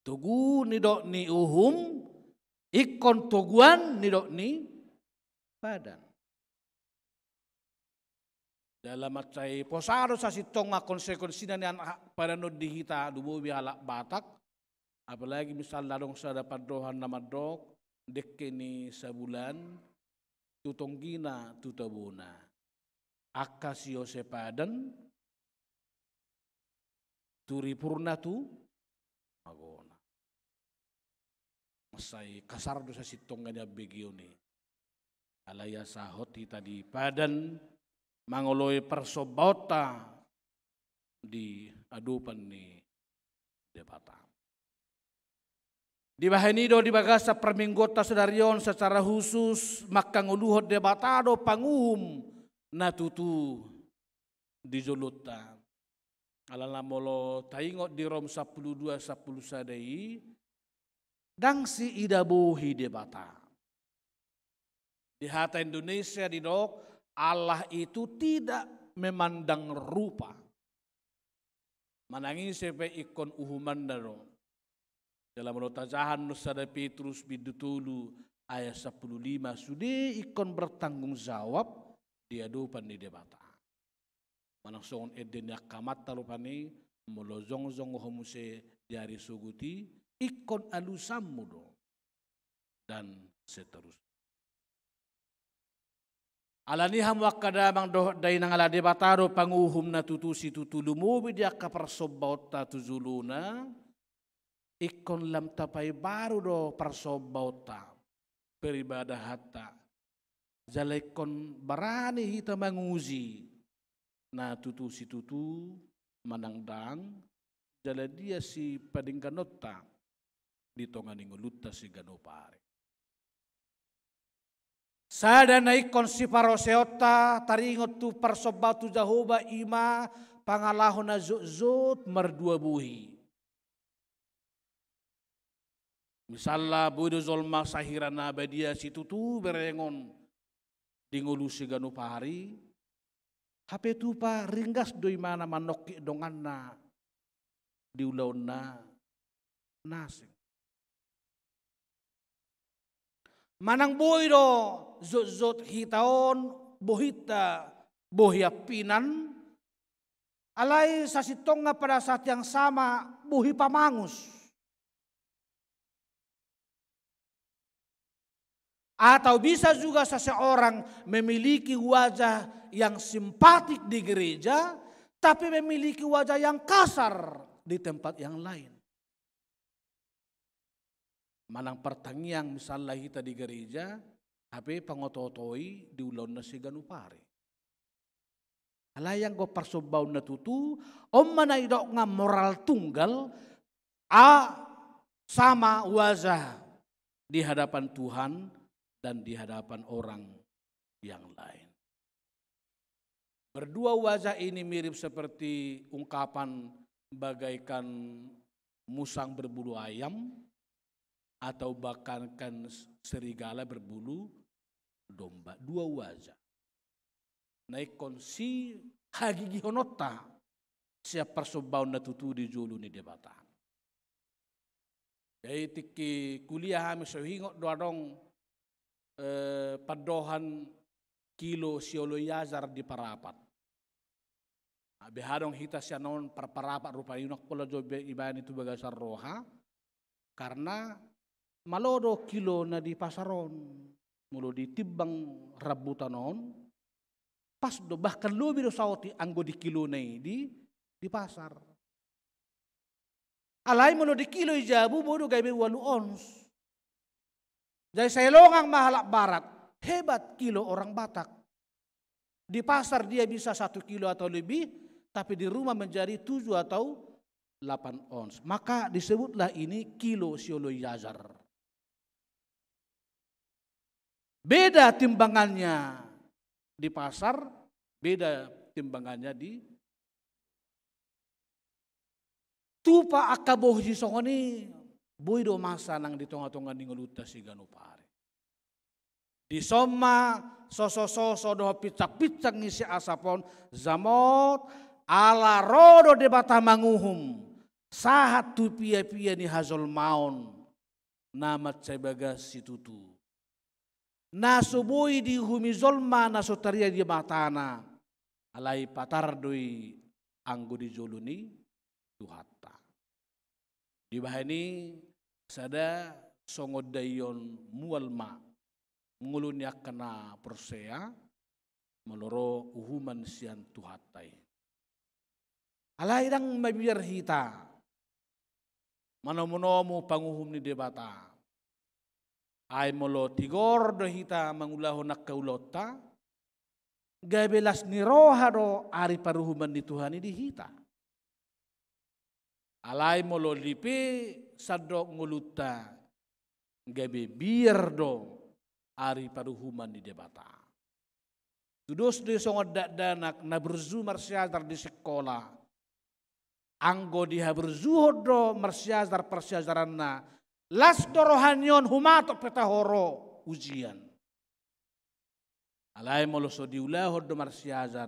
Tugu ni dok ni uhum, ikon tuguan ni dok ni badan. Dalam macai posado sa sitong nga konsekuensinya ni anak paranod di hita dumo bihalak batak, apalagi misal ladong sa dapat dohan na madok, dekke ni sabulan, tutonggina tutabuna. Akasio sepadan, turipurna tu magona. Masay kasar do sa sitong nga begyo ni. Alaya sahot hita di padan, mangoloy persobauta di adupan ni debata. Di bahanido di bagasa perminggota sedarion secara khusus makanguluhot debatado panguhum natutu di joluta. Alala molo taingot di Rom 12 10 sadai dang si idabuhi debata. Di hata Indonesia di dok Allah itu tidak memandang rupa. Manangin sepe ikon uhuman daro. Dalam rotajahan Nusada Petrus bidutulu ayat 15 sudah ikon bertanggung jawab di adupan di debata. Manang songon eden yakamat talupani molozong-zong homuse diari suguti ikon alusamudo dan seterusnya. Alaniham wakadamang doh day nang ala debataro panguhum na tutusi tutulumu bidia kapersobauta tuzuluna ikon lam tapai baru do persobauta peribadah hatta jalekon barani hita manguzi na tutusi tutu manangdang jala dia si padingkanota di tonganing ulutta si ganopare. Sada na ikon si paroseota taringot tu persobau tu jahoba ima pangalahon na zut merdua buhi. Misalnya budo zolma sahirana badia si tutu berengon dingulu si ganupari. Hape tu pa ringgas doi mana manoki dongan na diulaun na nasing. Manang boy do zot hitaon bohita bohiapinan alai sasitong nga pada saat yang sama buhi pamangus. Atau bisa juga seseorang memiliki wajah yang simpatik di gereja tapi memiliki wajah yang kasar di tempat yang lain. Manang pertangiang misalnya kita di gereja, tapi pangototoi di ulon na si ganupari. Alayang go persobau na tutu, manay nga moral tunggal, sama wajah di hadapan Tuhan dan di hadapan orang yang lain. Berdua wajah ini mirip seperti ungkapan bagaikan musang berbulu ayam, atau bahkan serigala berbulu domba. Dua wajah. Naikon si hagigi honota siap persobau na tutu di julu ni debata. Jadi tiki kuliah kami sohingot doadong padohan kilo siolo yazar di parapat. Behadong hita siya non parapat rupa yunak pola jobe iban itu bagasar roha karena malodo kilo na di pasaron, mulo di tibang rabutanon, pas do bahkan lebih do sauti anggo di kilo na di pasar. Alay mulo di kilo ijabu bodo gaybe 8 ons. Jadi saya longang mahalak barat, hebat kilo orang Batak. Di pasar dia bisa 1 kilo atau lebih, tapi di rumah menjadi 7 atau 8 ons. Maka disebutlah ini kilo siolo yazar. Beda timbangannya di pasar, beda timbangannya di tupa akaboh si songoni boy do masa nang di tonga-tonga di ngeluta si ganupare. Di soma soso do picak-picak ngisi asapon zamot ala rodo debata manguhum sahat tu pia-pia ni hazol maon namat sebaga situtu. Nasubui di humi zolma nasotaria di matana alai patardoi anggo di joluni tuhatta. Di bahani sada songodayon mualma ngulunya kena persea meloro uhuman sian tuhatai. Alairang mabiar hita manomonomo panguhum ni debata. Ay molo tigor do hita mangulaho nakkaulota gabelas ni roha do ari paruhuman ni Tuhan di hita. Alay molo lipi saddo nguluta gabe biar do ari paruhuman di debata. Tudos di songod danak na berzu marsyadar di sekolah. Anggo diha berzuhod do marsyadar persyazaran na. Las dorohanyon humatok petahoro ujian. Alay moloso diulahod do marsyazar.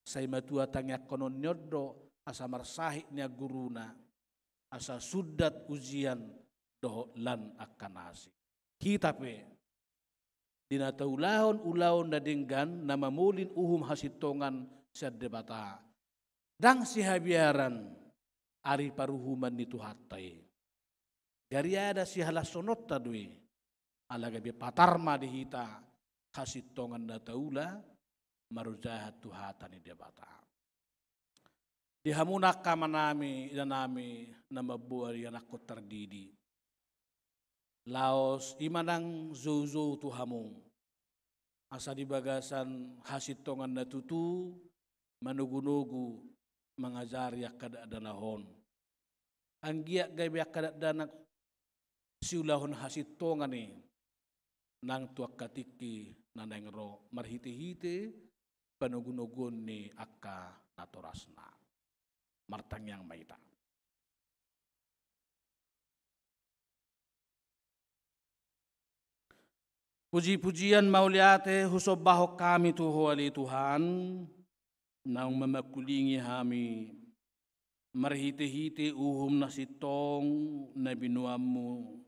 Say matua tangyak konon nyoddo asa marsahik niya guruna. Asa sudat ujian doho lan akanasi. Kita pe. Dinataulahon na dinggan na mamulin uhum hasitongan sa debata. Dang si habiaran ari paruhuman ni tuhatay. Gariada si halasonot tadui. Alagabi patarma dihita hasitongan na taula marujahat tuhatan ni debata. Dihamunak ka manami inanami na mabuari anak ko tardidi. Laos imanang zozo tuhamu. Asa di bagasan hasitongan na tutu manugunugu mangajari akada danahon. Ang giyak gaybi akada danak siulahon hasitongan ni nang tuak katiki nanengro marhiti-hiti panugunugun ni akka natorasna. Martang yang maita. Puji-pujian mauliate husobaho kami tuho ali Tuhan nang mamakulingi kami marhiti-hiti uhum nasitong na binuamu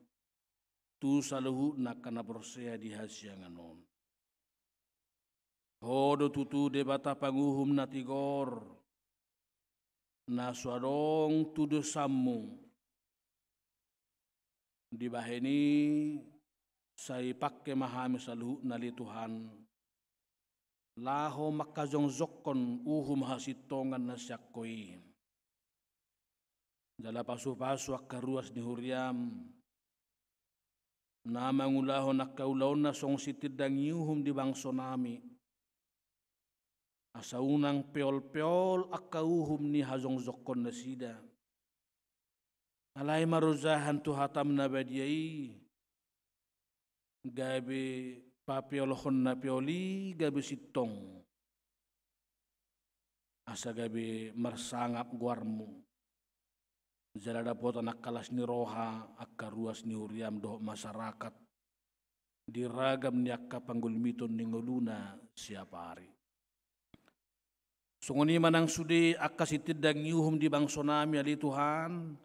tu saluhu nakana bersea di hasyanganon. Hodo tutu debata panguhum na tigor na suadong tudo sammu di baheni say pakke mahami saluhu nali Tuhan laho makazongzokon uhum hasitongan na syakoi dala pasu-pasu akaruas ni huriam na mangulaho nakkaulaon na song sitidang yuhum di bangso nami asa unang peol-peol akkauhum ni hazongzokon na sida alay maruzahan tuhatam na badiyai gabi papiolhon na pioli gabi sitong asa gabi marsangap guarmu jalada pot anak kalas ni roha akka ruas ni huriam doh masyarakat diragam ni akka panggulmiton ni nguluna siapa hari sunguni manang sudi akka sitidang yuhum di bangsonami ali Tuhan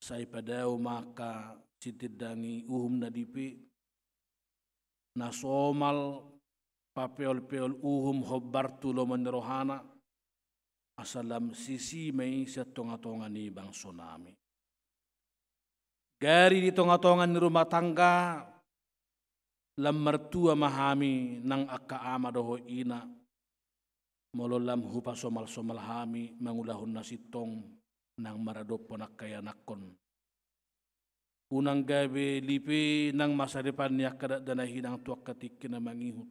say padaw maka sitidangi uhum na dipi nasomal papeol-peol uhum hobbartu lo menerohana asalam sisi may sa tonga-tonga ni bangso nami. Gari di tonga-tonga ni rumah tangga lam mertua mahami nang akaama doho ina mololam hupa somal-somal hami mangulahon na sitong nang maradopo nakkayanakon. Unang gabi lipi nang masa depan niya kada danahin ang tuak katiki na mangihut.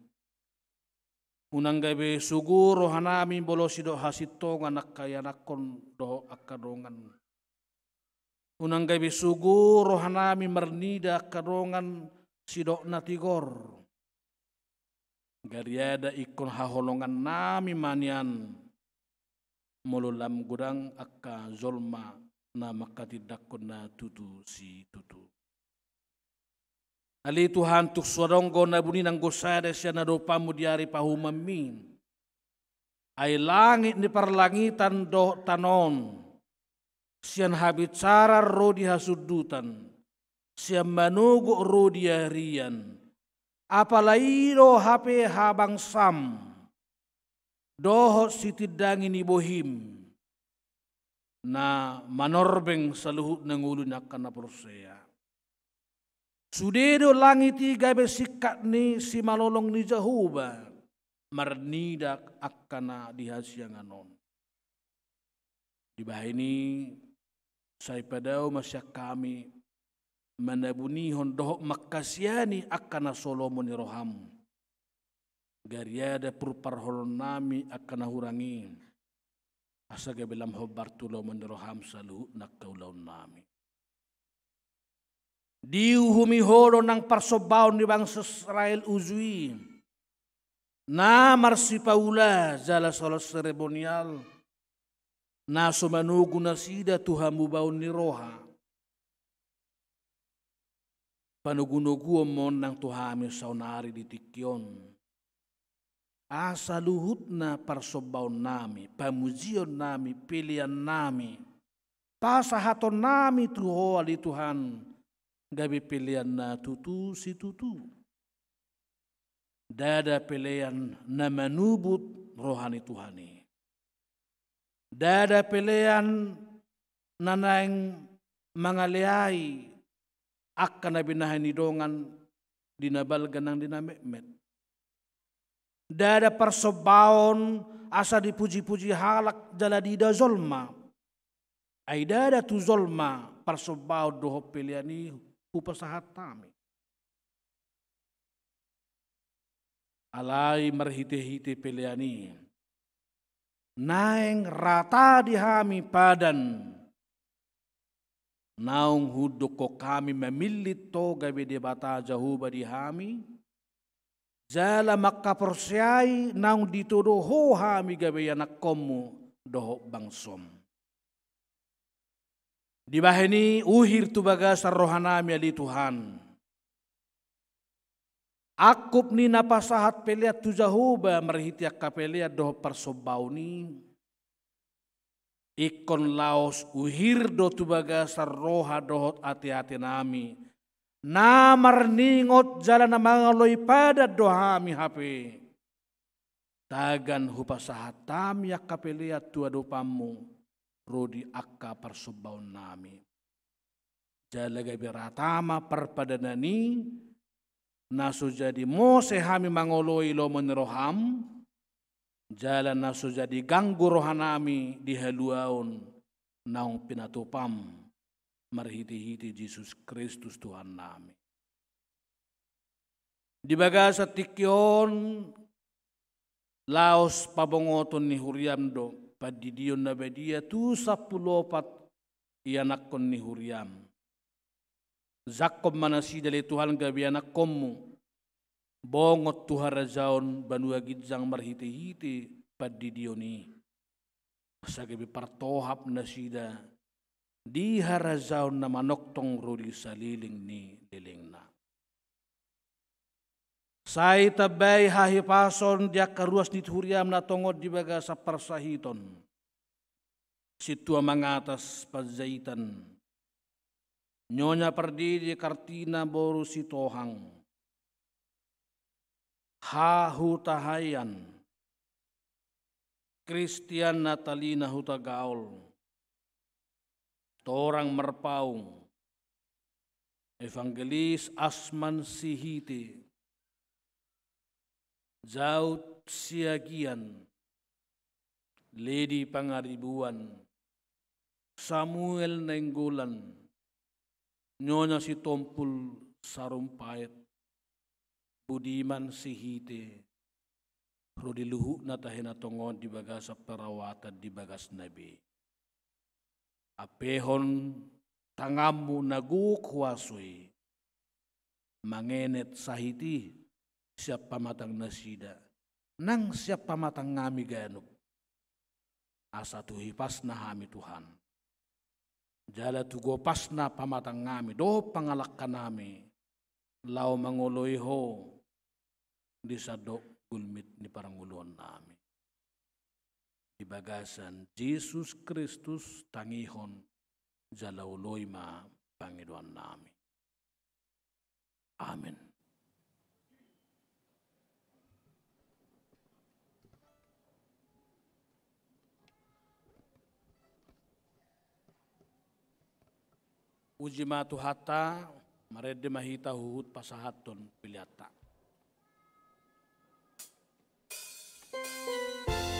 Unang gabi suguro hanami bolo sido hasitongan nakkayanakon doho akadongan. Unang gabi suguro hanami marnida akadongan sido natigor. Gariada ikon haholongan nami manian mululam gudang akka zolma na makatidakon na tutu si tutu. Ali Tuhan tuk suadonggo na buni nang gosada siya na dopamu diari pahumami. Ay langit ni parlangitan do tanon. Siyan habicara ro di hasudutan. Siyan manugo ro di harian. Apalairo hape habang sam. Dohot sitidangin ni bohim. Na manorbeng sa luhut ng ulo na kanapurseya. Sudedo langiti gabe sikat ni si malolong ni Jehovah. Marnidak akana dihasyang anon. Di bahini say padaw masya kami manabunihon dohok makasyani akana Solomon ni roham. Gariada purparholon nami akana hurangi. Asa gabilam hobar tulaw maniroham sa luhut na kaulaw nami. Diu humiholo ng parsobaw ni bangsa Israel uzwi. Na marsipaula jala salas seremonial. Na sumanugo na sida tuhamubaw ni roha. Panugunuguo mo ng tuhami sa unari di tikyon. Asa luhut na parsobaw nami, pamuzion nami, pilihan nami, pasahaton nami tuho ali Tuhan, gabi pilihan na tutu si tutu. Dada pilihan na manubut rohani Tuhani. Dada pilihan na naing mangaliyay, akka na binahanidongan, dinabalgan ng dinamekmet. Dada persobaon asa dipuji-puji halak jala dida zolma. Ay dada tu zolma persobaon doho piliani upasahat tami. Alai marhite-hite piliani. Naeng rata dihami padan. Naung huduk ko kami memilit to gabi debata Jehovah dihami. Jala makapersyai naung dituduh hami gabe anak komu doho bangsom. Di bahini uhir tu bagasar rohanami ali Tuhan. Akup ni napasahat peliat tu Jehovah merhitiak kapeliat doho persobau ni. Ikon laos uhir do tu bagasar roha dohot ati-ati nami. Namar ningot jalan na mga loy pada dohami hape. Tagan hupasahat tami ak kapeliat tu adopamu. Rodi akka persobaw nami. Jalaga biratama perpadanani. Naso jadi mose hami mangoloy lo meneroham. Jalan naso jadi ganggu rohanami di haluaon. Naung pinatupam. Marhiti-hiti Yesus Kristus Tuhan nami. Di bagasa tikyon laos pabongoton ni Huriam do padidion na bedia tu 14 ianakon ni Huriam. Zakob manasi dali Tuhan gabi anak komu. Bongot tuharajaon banua gidzang marhiti-hiti padidion ni. Sagabi partohap nasida. Di harazaon na manoktong ruli sa liling ni liling na. Say tabay hahipason dia karuas ni Huriam na tongod di baga sa parsahiton. Situa mangatas pazaitan. Nyonya perdi di kartina boru si tohang. Hahutahayan. Kristian Natalina hutagaol. Torang merpaung. Evangelis Asman Sihite. Zaut Siagian. Lady Pangaribuan. Samuel Nenggolan. Nyonya si Tompul Sarumpait. Budiman Sihite. Rodiluhu na tahina tongon di bagas sa perawatan di bagas nabi. Apehon tangamu naguk wasui. Mangenet sahiti siap pamatang nasida. Nang siap pamatang ngami ganuk. Asa tuhipas na hami Tuhan. Jala tugo pasna pamatang ngami, do pangalak kanami, lau manguloi ho, di sadok gulmit ni paranguluan nami. Di bagasan Yesus Kristus tangihon, jala uloi ma Panginoon nami. Amin. Uji matu hata, marede mahita huhut pasahaton piliata. Oh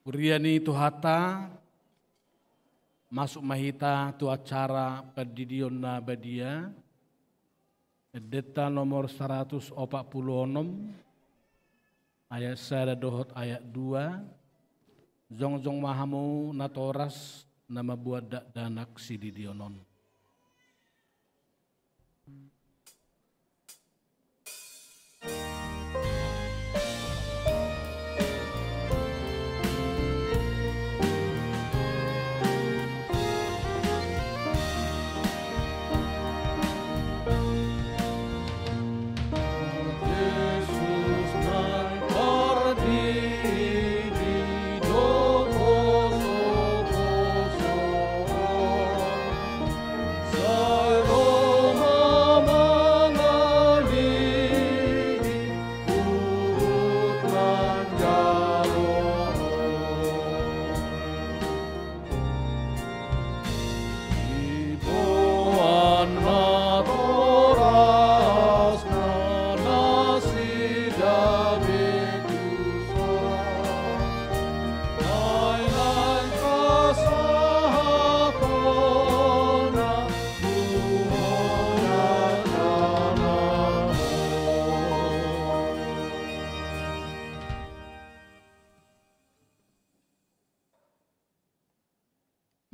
Uriani tu hata masuk mahita tu acara pendidion na badia deta nomor 146 ayat 1 dohot ayat 2 zongjong mahamu natoras nama buat dak danak sididionon.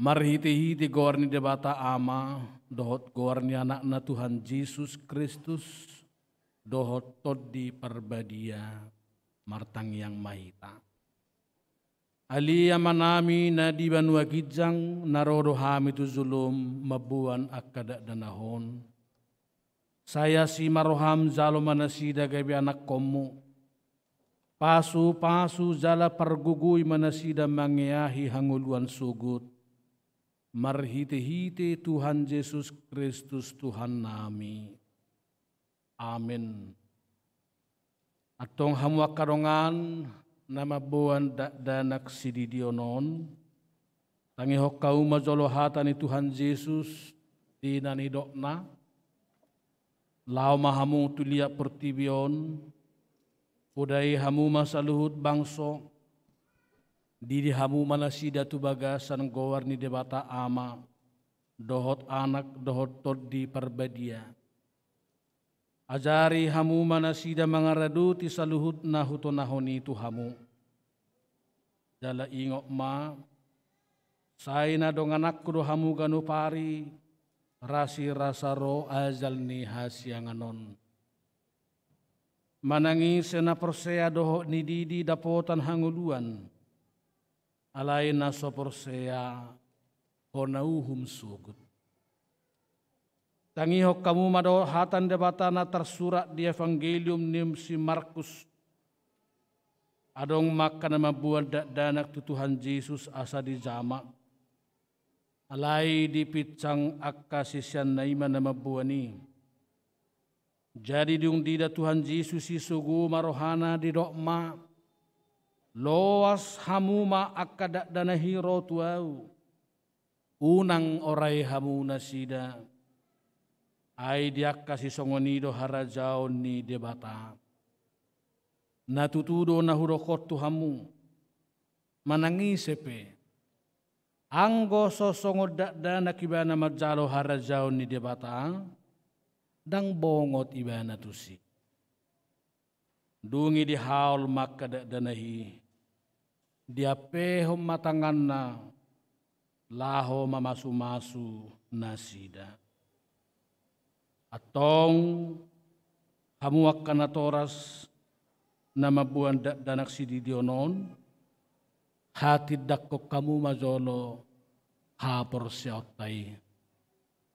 Marhiti-hiti goarni debata ama, dohot goarni anak na Tuhan Yesus Kristus, dohot todi perbadia, martang yang mahita. Alia manami na di banua kijang, narodo hami tu zulum, mabuan akadak danahon. Saya si maroham zalo manasida gabi anak komu, pasu-pasu zala pergugui manasida mangiahi hanguluan sugut. Marhite-hite Tuhan Yesus Kristus Tuhan nami. Amin. Atong hamwa karongan nama buan danak sididionon. Tangi hokau majolo hatani Tuhan Yesus dinani dokna. Lau mahamu tulia pertibion. Udai hamu masaluhut bangso. Didi hamu manasida tu bagasan gowar ni debata ama, dohot anak dohot todi perbadia. Ajari hamu manasida mangaradu ti saluhut na hutonahoni tu hamu. Jala ingok ma, say na dong anakku do hamu ganu pari, rasi rasaro azal ni hasyanganon. Manangis na persea dohot ni didi dapotan hanguluan. Alai na soporsea honauhum sugut. Tangihok kamu mado hatan debata na tersurat di Evangelium nim si Markus. Adong maka nama buat danak tu Tuhan Yesus asa di jama. Alai di picang akka sisyan na ima nama buani. Jadi diung dida Tuhan Yesus si sugu marohana di dokma. Loas hamuma akadak danahiro tuau. Unang orai hamu nasida. Ai diak kasih songonido harajaon ni debata. Natutudo nahurokot tu hamu. Manangisepe. Anggo sosongod danak ibana majalo harajaon ni debata. Dang bongot ibana tusi. Dungi di haul maka danahi. Dia pehom matangan na laho mamasu-masu nasida. Atong hamuak kanatoras na mabuan danak sididionon. Hatid dakko kamu majolo hapor siyautay.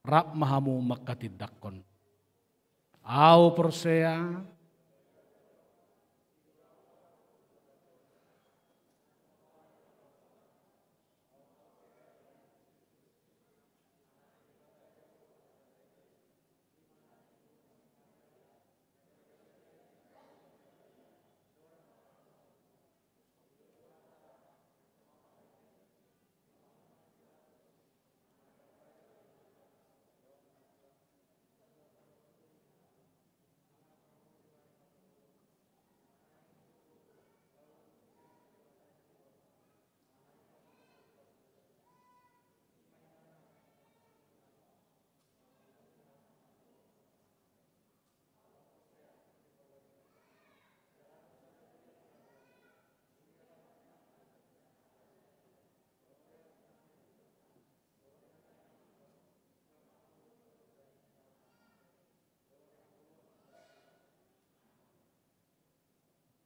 Rap mahamu makatid dakkon. Au persea.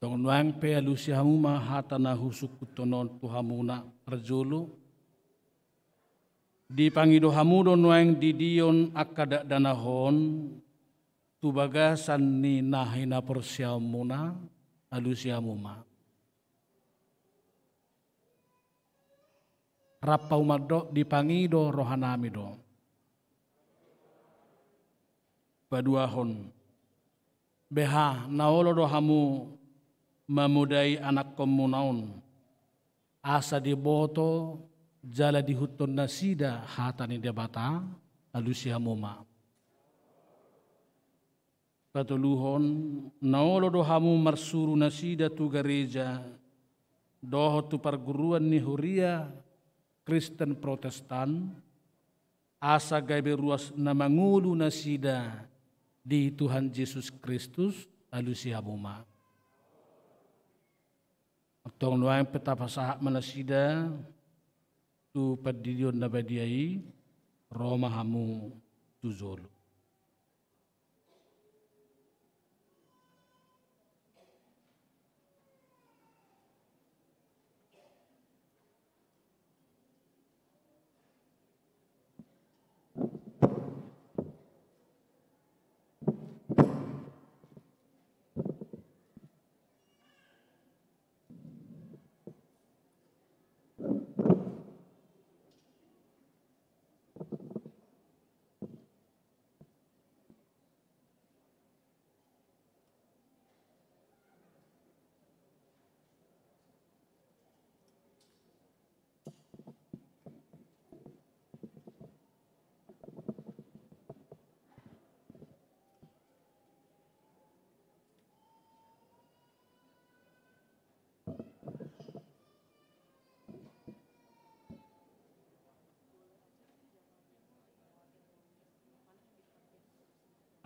Tong nuang pe alusiamu mahatana husuku tonon tuhamuna rejulu. Di pangido hamudo nuang didion akada danahon tubagasan ni nahina persiamuna alusiamuma. Rapau madok di pangido rohanamido. Paduahon. Beha naolo dohamu memudai anak komunaun. Asa diboto jala dihutun nasida hatani debata alusiamuma. Patuluhon naolo dohamu marsuru nasida tu gereja doho tu perguruan ni huria Kristen Protestan asa gaibe ruas na mangulu nasida di Tuhan Yesus Kristus alusiamuma. Tong nuang petapasah manasida tu padidion nabadiai Roma hamu tuzolo.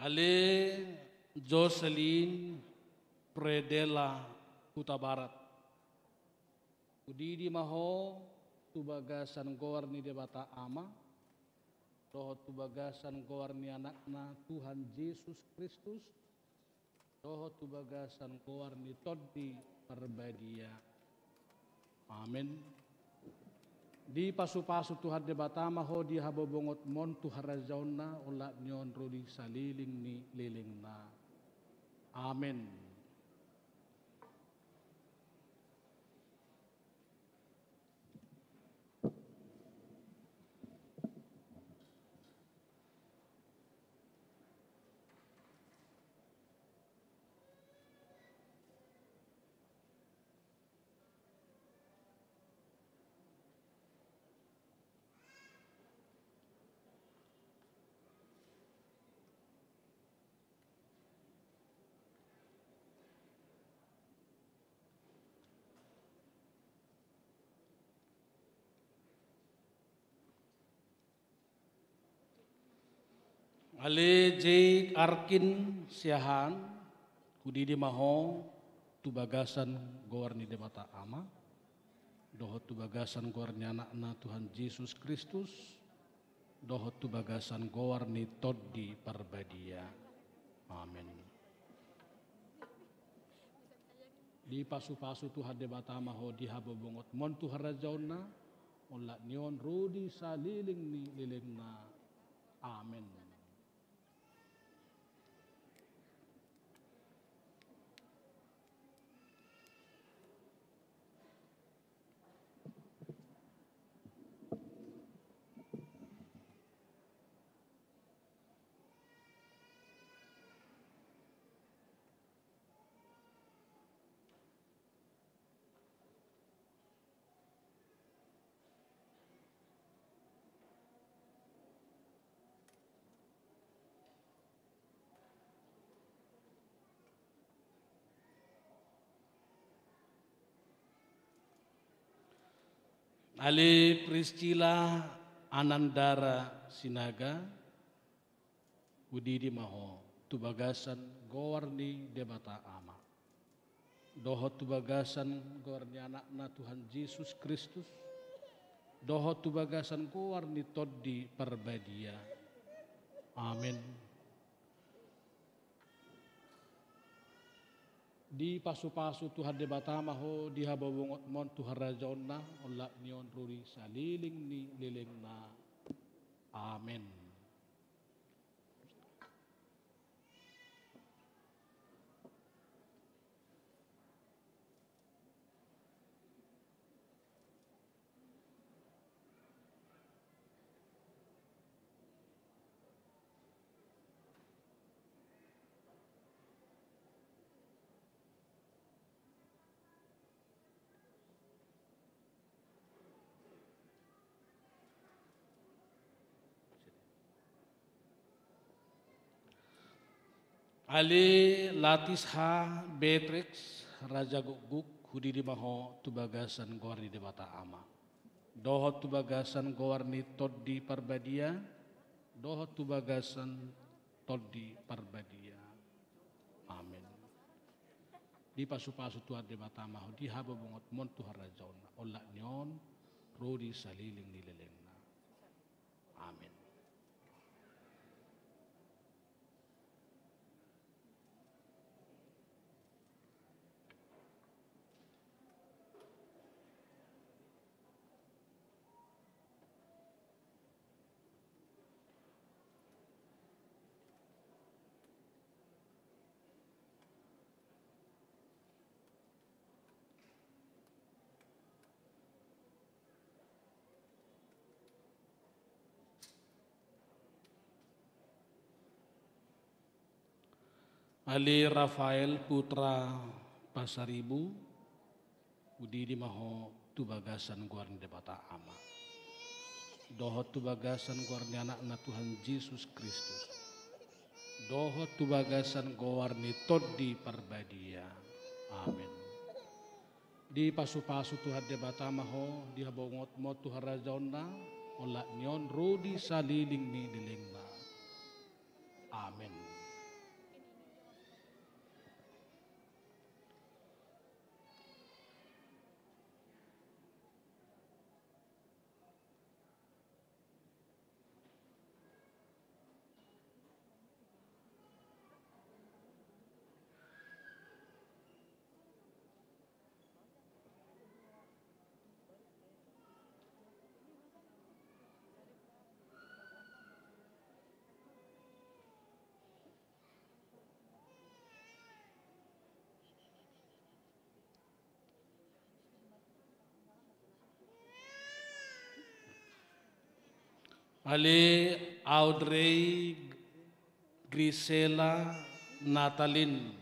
Ale Jocelyn Predela Kuta Barat. Udidi maho tubagasan gowarni debata ama. Doho tubagasan gowarni anakna Tuhan Yesus Kristus. Doho tubagasan gowarni toddi perbadia. Amin. Di pasu-pasu Tuhan debata maho di habobongot mon Tuhan rajauna ulat nyon rudi saliling ni lilingna. Amin. Ale Jake Arkin Siahan kudidi maho tubagasan gowarni debata ama. Doho tubagasan gowarni anakna Tuhan Yesus Kristus. Doho tubagasan gowarni toddi parbadia. Amin. Di pasu-pasu Tuhan debata maho di habobongot mon Tuhan rajauna ulat nyon rudi saliling ni lilingna. Amin. Ale Priscila Anandara Sinaga Udidi maho tubagasan gowarni debata ama. Doho tubagasan gowarni anakna Tuhan Yesus Kristus. Doho tubagasan gowarni toddi parbadia. Amin. Di pasu-pasu Tuhan de batamaho di hababungot mon Tuhan rajaonna ola nion ruri saliling ni lilingna. Amin. Ali Latisha Beatrix Raja Guguk hudi di maho tubagasan gowarni di bata ama. Doho tubagasan gowarni toddi parbadia, doho tubagasan toddi parbadia. Amin. Di pasu-pasu Tuhan di bata maho di haba bungot mon Tuhan rajaona ola nyon rodi saliling nilelengna. Amin. Ali Rafael Putra Pasaribu Budi di maho tubagasan gowarni de bata ama. Doho tubagasan gowarni anak-anak Tuhan Yesus Kristus. Doho tubagasan gowarni toddi parbadia. Amin. Di pasu-pasu Tuhan de bata maho di habongot mo Tuhan rajaona ola nyon rodi saliling ni dilingna. Amin. Ali Audrey Grisela Natalin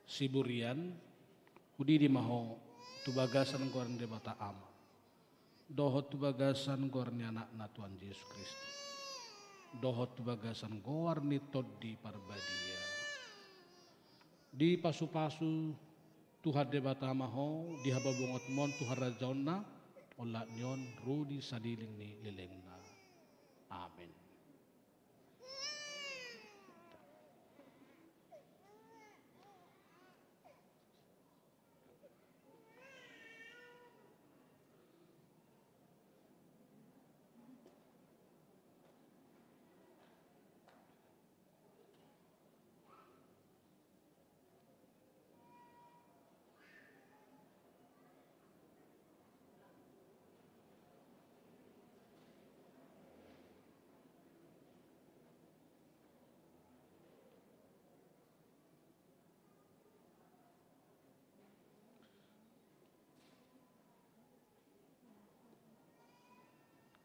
Siburian Udi di maho tubagasan gowarni de bata ama. Doho tubagasan gowarni anak-anak Tuhan Yesus Kristus. Doho tubagasan gowarni toddi parbadia. Di pasu-pasu Tuhan de bata maho di hababungot mon Tuhan rajaona ola nyon rudi sadiling ni lilengna. Amin.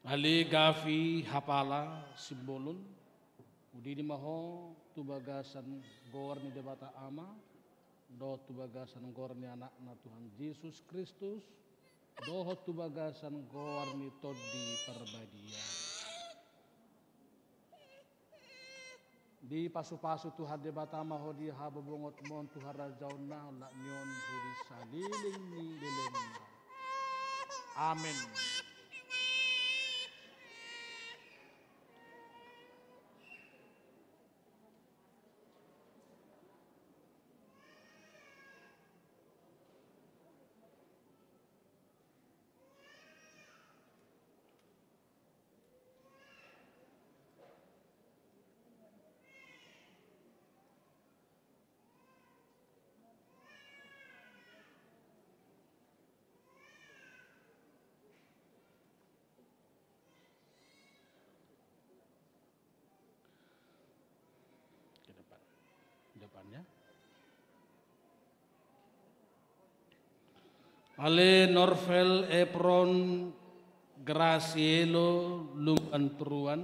Ali Gavi Hapala Simbolun Udi di maho tubagasan gowarni de bata ama. Do tubagasan gowarni anak-anak Tuhan Yesus Kristus. Doho tubagasan gowarni toddi parbadia. Di pasu-pasu Tuhan de bata maho di hababungot mon Tuhan rajaona la nyon ruri saliling ni lilengna. Amin. ya. Ale Norvel Epron Gracielo Lumban Peruan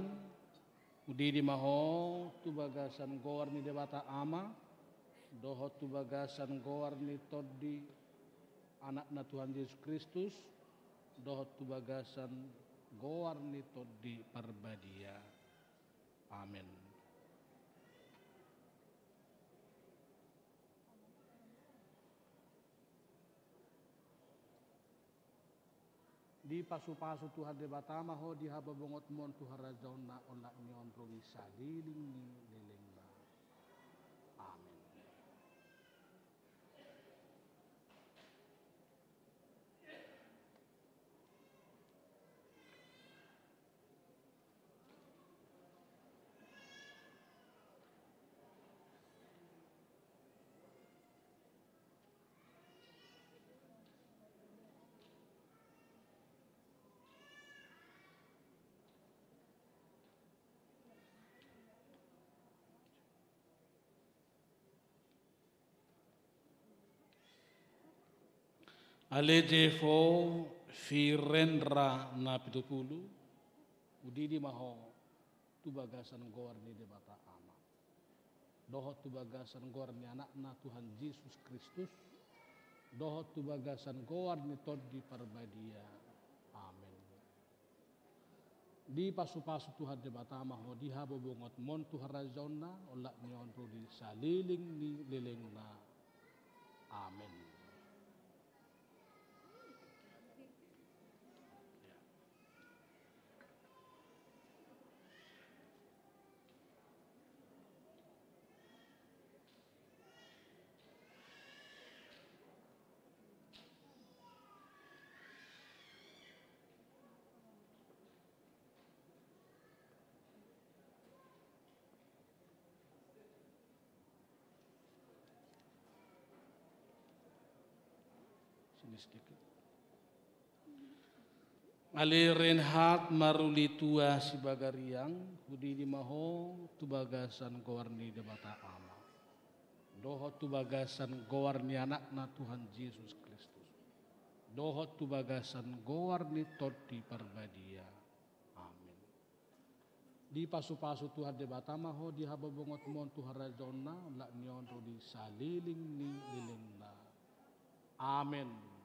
Udi di maho tu bagasan goar ni debata ama doho tu bagasan goar ni todi anak na Tuhan Yesus Kristus doho tu bagasan goar ni todi parbadia. Amin. Di pasu-pasu Tuhan de batama ho di haba bongot mon Tuhan rajaun na onak nyon rogi saliling ni leleng na. Amin. Alejefo Firendra na pitupulu udidi maho tu bagasan goar ni debata ama doho tu bagasan goar ni anak na Tuhan Yesus Kristus doho tu bagasan goar ni todi parbadia. Amin. Di pasu-pasu Tuhan debata maho di habo bongot mon Tuhan razona olak nyon rudi saliling ni leleng na. Amin. Sedikit. Ali Reinhard Marulitua si bagariang hudi di maho tu bagasan gowarni debata ama doho tu bagasan gowarni anak na Tuhan Yesus Kristus doho tu bagasan gowarni todi parbadia. Amin. Di pasu-pasu Tuhan debata maho di haba bongot mon Tuhan rajona lak nyon rudi saliling ni lilingna. Amin.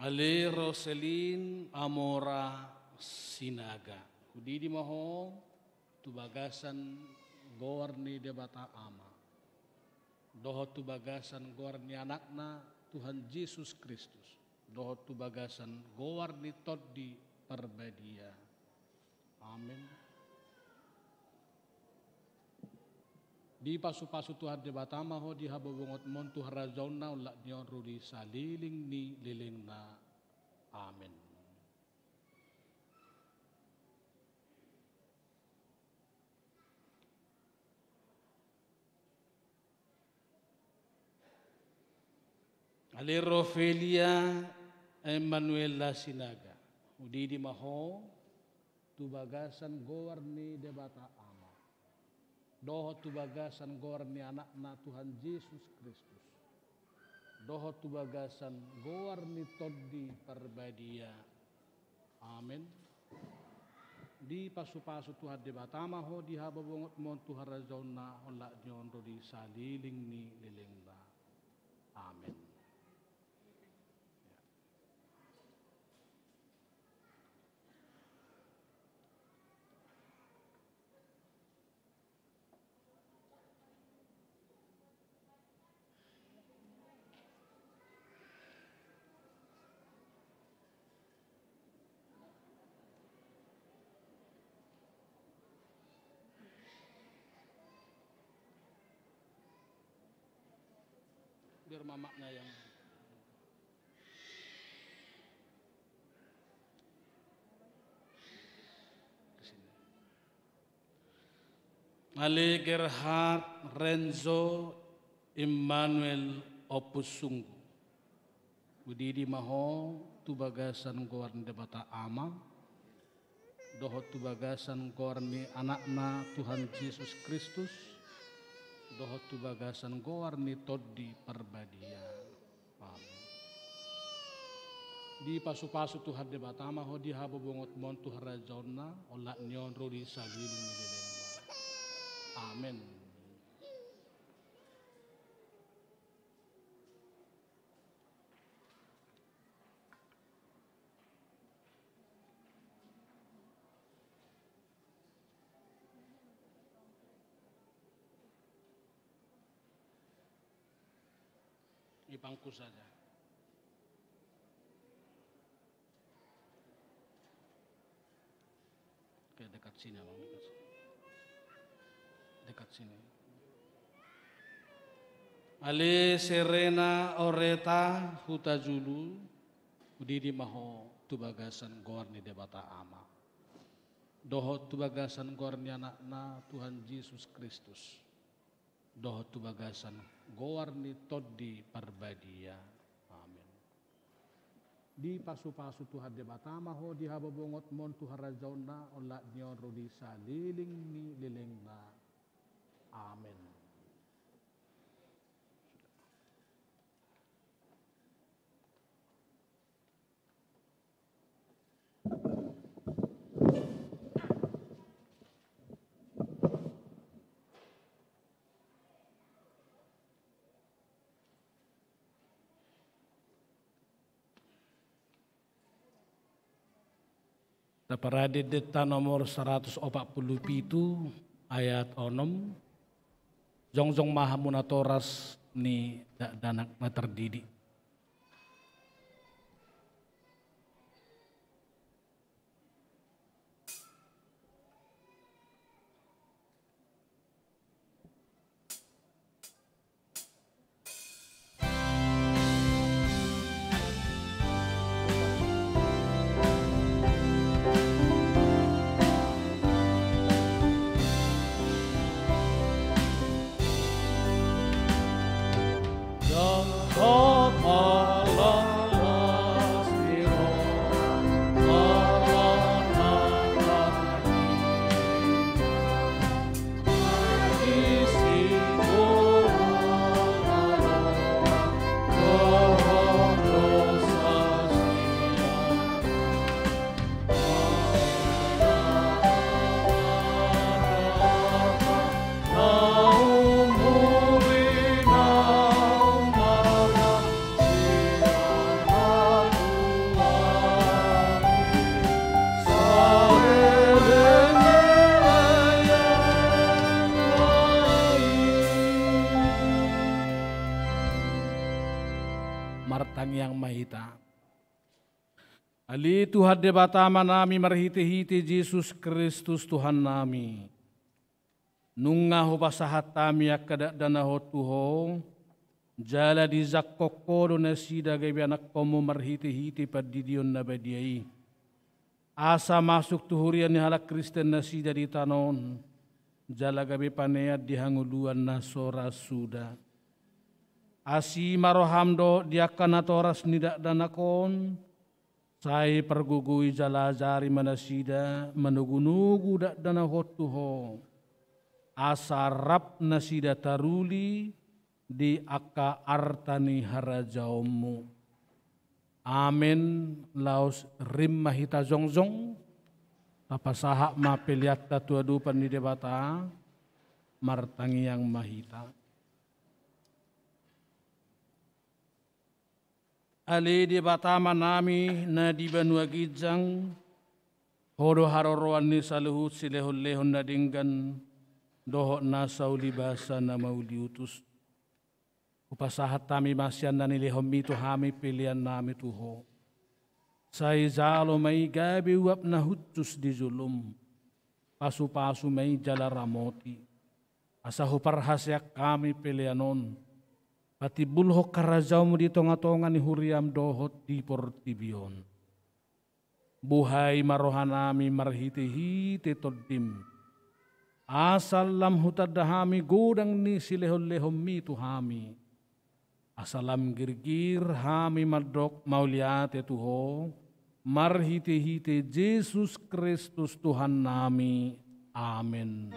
Ale Roselin Amora Sinaga hudi di maho tu bagasan gowarni debata ama doho tu bagasan gowarni anakna Tuhan Yesus Kristus doho tu bagasan gowarni todi parbadia. Amin. Di pasu-pasu Tuhan debata maho di haba bongot mon Tuhan rajauna ulak nyon rudi saliling ni lilingna. Amin. Ale Rofelia Emanuela Sinaga udi di maho tu bagasan gowarni debata ama doho tu bagasan gowarni anak na Tuhan Yesus Kristus doho tu bagasan gowarni todi parbadia. Amin. Di pasu-pasu Tuhan debata maho di haba bongot mon Tuhan rajauna olak nyon rodi saliling ni lilingna. Amin. biar mamaknya yang kesini. Ali Gerhard Renzo Immanuel Opus Sunggu Budidi Maho tubagasan goarni debata ama dohot tubagasan goarni anakna Tuhan Yesus Kristus dohot tubagasan goarni toddi parbadia. Amin. Di pasu-pasu Tuhan debata maho di habobongot mon Tuhan rajona olak nyon rodi salili nilelema. Amin. Di bangku saja. Oke, dekat sini abang, dekat sini. Dekat sini. Ale Serena Oreta Hutajulu Udidi Maho tubagasan goarni debata ama. Dohot tubagasan goarni anakna Tuhan Yesus Kristus. Dohot tubagasan goarni toddi parbadia. Amin. Di pasu-pasu Tuhan debata maho di hababongot mon Tuhan rajauna olak nyon rodi saliling ni lilingna. Amin. Parade deta nomor 147 ayat 6 Jongjong Mahamunatoras ni danak na terdidi. Martang yang mahita. Ali Tuhan debatama nami marhiti-hiti Yesus Kristus Tuhan nami. Nunga ho pasahat tami akadak dana ho tuho. Jala di zakoko do nasida gabi anak komu marhiti-hiti padidion nabadiai. Asa masuk tuhurian ni halak Kristen nasida di tanon. Jala gabi paneat di hanguluan nasora suda. Asi marohamdo diakan atoras nidak danakon. Sai pergugui jalajari manasida menugu-nugu dak dana hotuho. Asarap nasida taruli di aka artani harajaumu. Amin. Laos rim mahita zongjong. Tapasahak mapeliat tatuadupan di debata. Martangi yang mahita. Ali di batama nami na di banua gijang hodo haroroan ni saluhut silehon-lehon na dinggan dohok na sauli basa na mauliutus upasahat tami masyan na nilehom mito hami pilihan nami tuho say zalo may gabi uap na hutus di zulum pasu-pasu may jala ramoti asa huparhasyak kami pilihanon Patibulho karajaumu di tonga-tonga ni huriam dohot di portibion. Buhay marohanami marhite-hite toddim. Asal lam hutadahami godang ni silehon-lehom mi tuhami. Asalam girgir hami madok mauliate tuho. Marhite-hite Yesus Kristus Tuhan nami. Amin.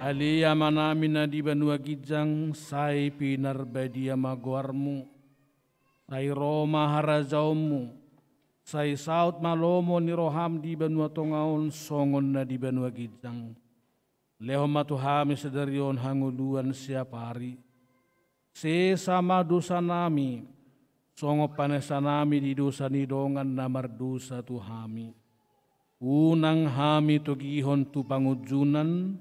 Alia manamina di Banua Gijang, sai pinar badia maguarmu, sai Roma harazaumu, sai saut malomo ni roham di Banua Tongaon, songon na di Banua Gijang. Lehom matuhami sedarion hanguluan siap hari. Sesama dosa nami, songo panesa nami di dosa nidongan namar dosa tuhami. Unang hami togihon tu pangujunan,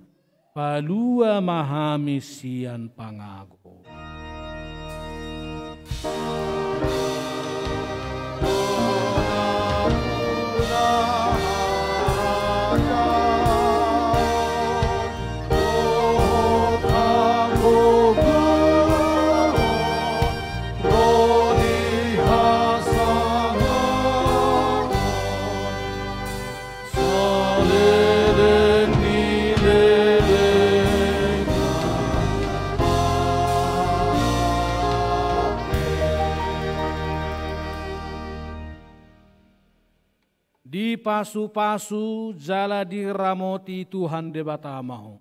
palua mahami sian pangago. Di pasu-pasu jala diramoti Tuhan debatamaho.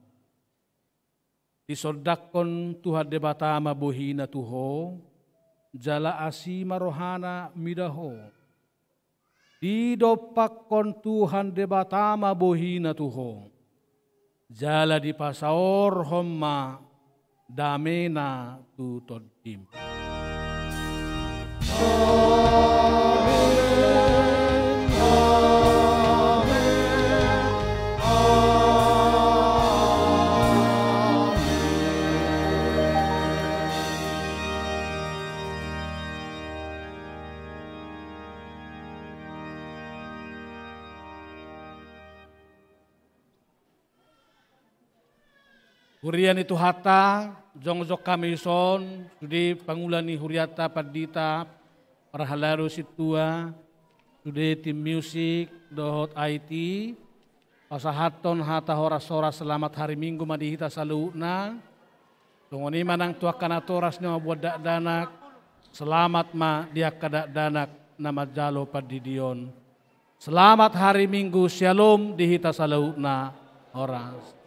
Disodakon Tuhan debatama bohina tuho, jala asima rohana midaho. Didopakon Tuhan debatama bohina tuho, jala di pasaor homma damena tu toddim. Hurian itu hata, jongjok kami son, sudi pangulani huriata padita, para halaru situa, sudi tim musik, dohot IT, pasahaton hata horas-horas selamat hari Minggu madihita saluna, tungoni manang tuakan atoras nama buat dak danak, selamat ma dia kadak danak nama jalo padidion. Selamat hari Minggu, shalom dihita saluna horas.